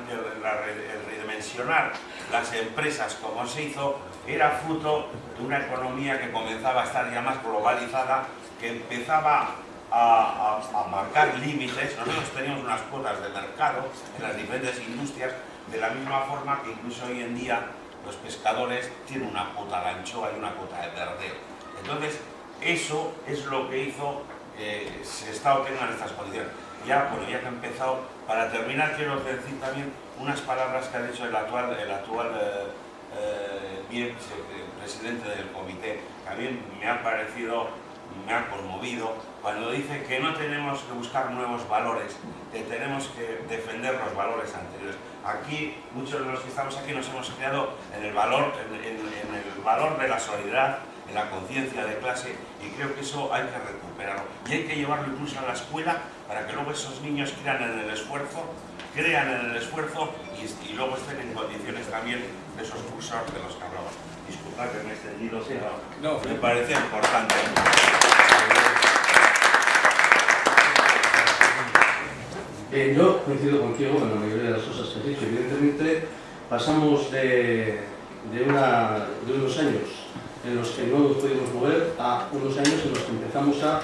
las empresas como se hizo era fruto de una economía que comenzaba a estar ya más globalizada, que empezaba a marcar límites. Nosotros teníamos unas cuotas de mercado en las diferentes industrias, de la misma forma que incluso hoy en día los pescadores tienen una cuota de anchoa y una cuota de verdeo. Entonces, eso es lo que hizo que se está obteniendo en estas condiciones. Ya que he empezado, para terminar quiero decir también unas palabras que ha dicho el actual presidente del comité, que a mí me ha conmovido, cuando dice que no tenemos que buscar nuevos valores, que tenemos que defender los valores anteriores. Aquí, muchos de los que estamos aquí nos hemos creado en el valor de la solidaridad, en la conciencia de clase, y creo que eso hay que recuperarlo. Y hay que llevarlo incluso a la escuela para que luego esos niños crean en el esfuerzo y luego estén en condiciones también de esos cursos de los que hablamos. Disculpad que me he extendido, pero me parece importante. Yo coincido contigo en la mayoría de las cosas que has dicho. Evidentemente pasamos de unos años en los que no nos podíamos mover a unos años en los que empezamos a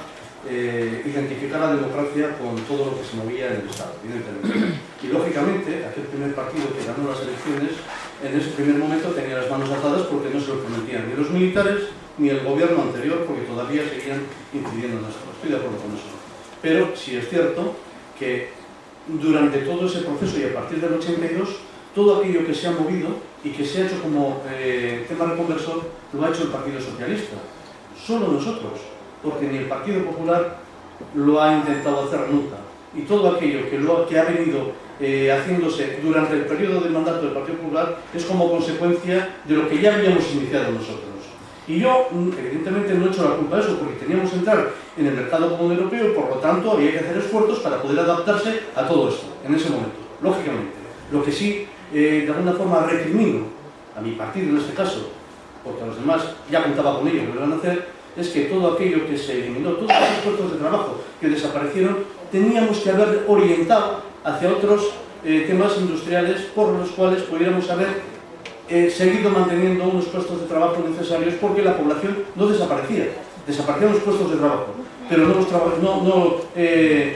identificar la democracia con todo lo que se movía en el Estado, evidentemente. Y lógicamente, aquel primer partido que ganó las elecciones, en ese primer momento tenía las manos atadas porque no se lo permitían ni los militares ni el gobierno anterior, porque todavía seguían incidiendo en nosotros. Estoy de acuerdo con eso. Pero sí es cierto que durante todo ese proceso y a partir del 82, todo aquello que se ha movido y que se ha hecho como tema reconversor lo ha hecho el Partido Socialista. Solo nosotros, porque ni el Partido Popular lo ha intentado hacer nunca. Y todo aquello que ha venido haciéndose durante el periodo del mandato del Partido Popular es como consecuencia de lo que ya habíamos iniciado nosotros. Y yo, evidentemente, no he hecho la culpa de eso, porque teníamos que entrar en el mercado común europeo y, por lo tanto, había que hacer esfuerzos para poder adaptarse a todo esto, en ese momento, lógicamente. Lo que sí, de alguna forma, recrimino a mi partido en este caso, porque a los demás ya contaba con ello, lo iban a hacer, es que todo aquello que se eliminó, todos los puestos de trabajo que desaparecieron, teníamos que haber orientado hacia otros temas industriales por los cuales pudiéramos haber seguido manteniendo unos puestos de trabajo necesarios, porque la población no desaparecía, desaparecían los puestos de trabajo, pero no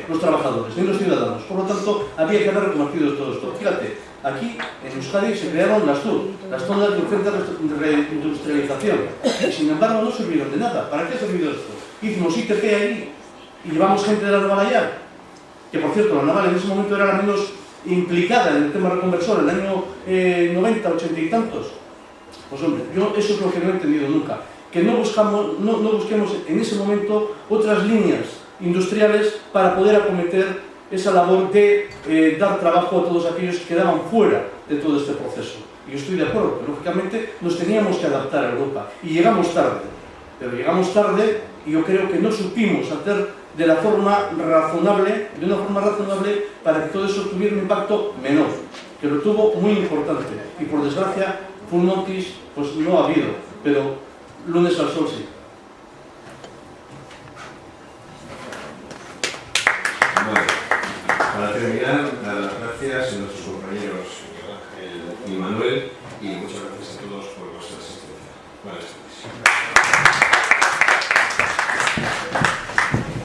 los trabajadores, ni los ciudadanos. Por lo tanto, había que haber reconocido todo esto. Fíjate, aquí en Euskadi se crearon las TUR, las zonas de urgente reindustrialización, y sin embargo no sirvieron de nada. ¿Para qué ha servido esto? Hicimos ITP ahí y llevamos gente de la naval allá, que por cierto la naval en ese momento era la menos implicada en el tema reconversor, en el año 90, 80 y tantos. Pues hombre, yo eso es lo que no he entendido nunca, que no busquemos en ese momento otras líneas industriales para poder acometer esa labor de dar trabajo a todos aquellos que quedaban fuera de todo este proceso. Y yo estoy de acuerdo, que lógicamente nos teníamos que adaptar a Europa, y llegamos tarde, pero llegamos tarde y yo creo que no supimos hacer de una forma razonable para que todo eso tuviera un impacto menor, que lo tuvo muy importante, y por desgracia full notice pues no ha habido, pero lunes al sol sí. Bueno, para terminar, dar las gracias a nuestros compañeros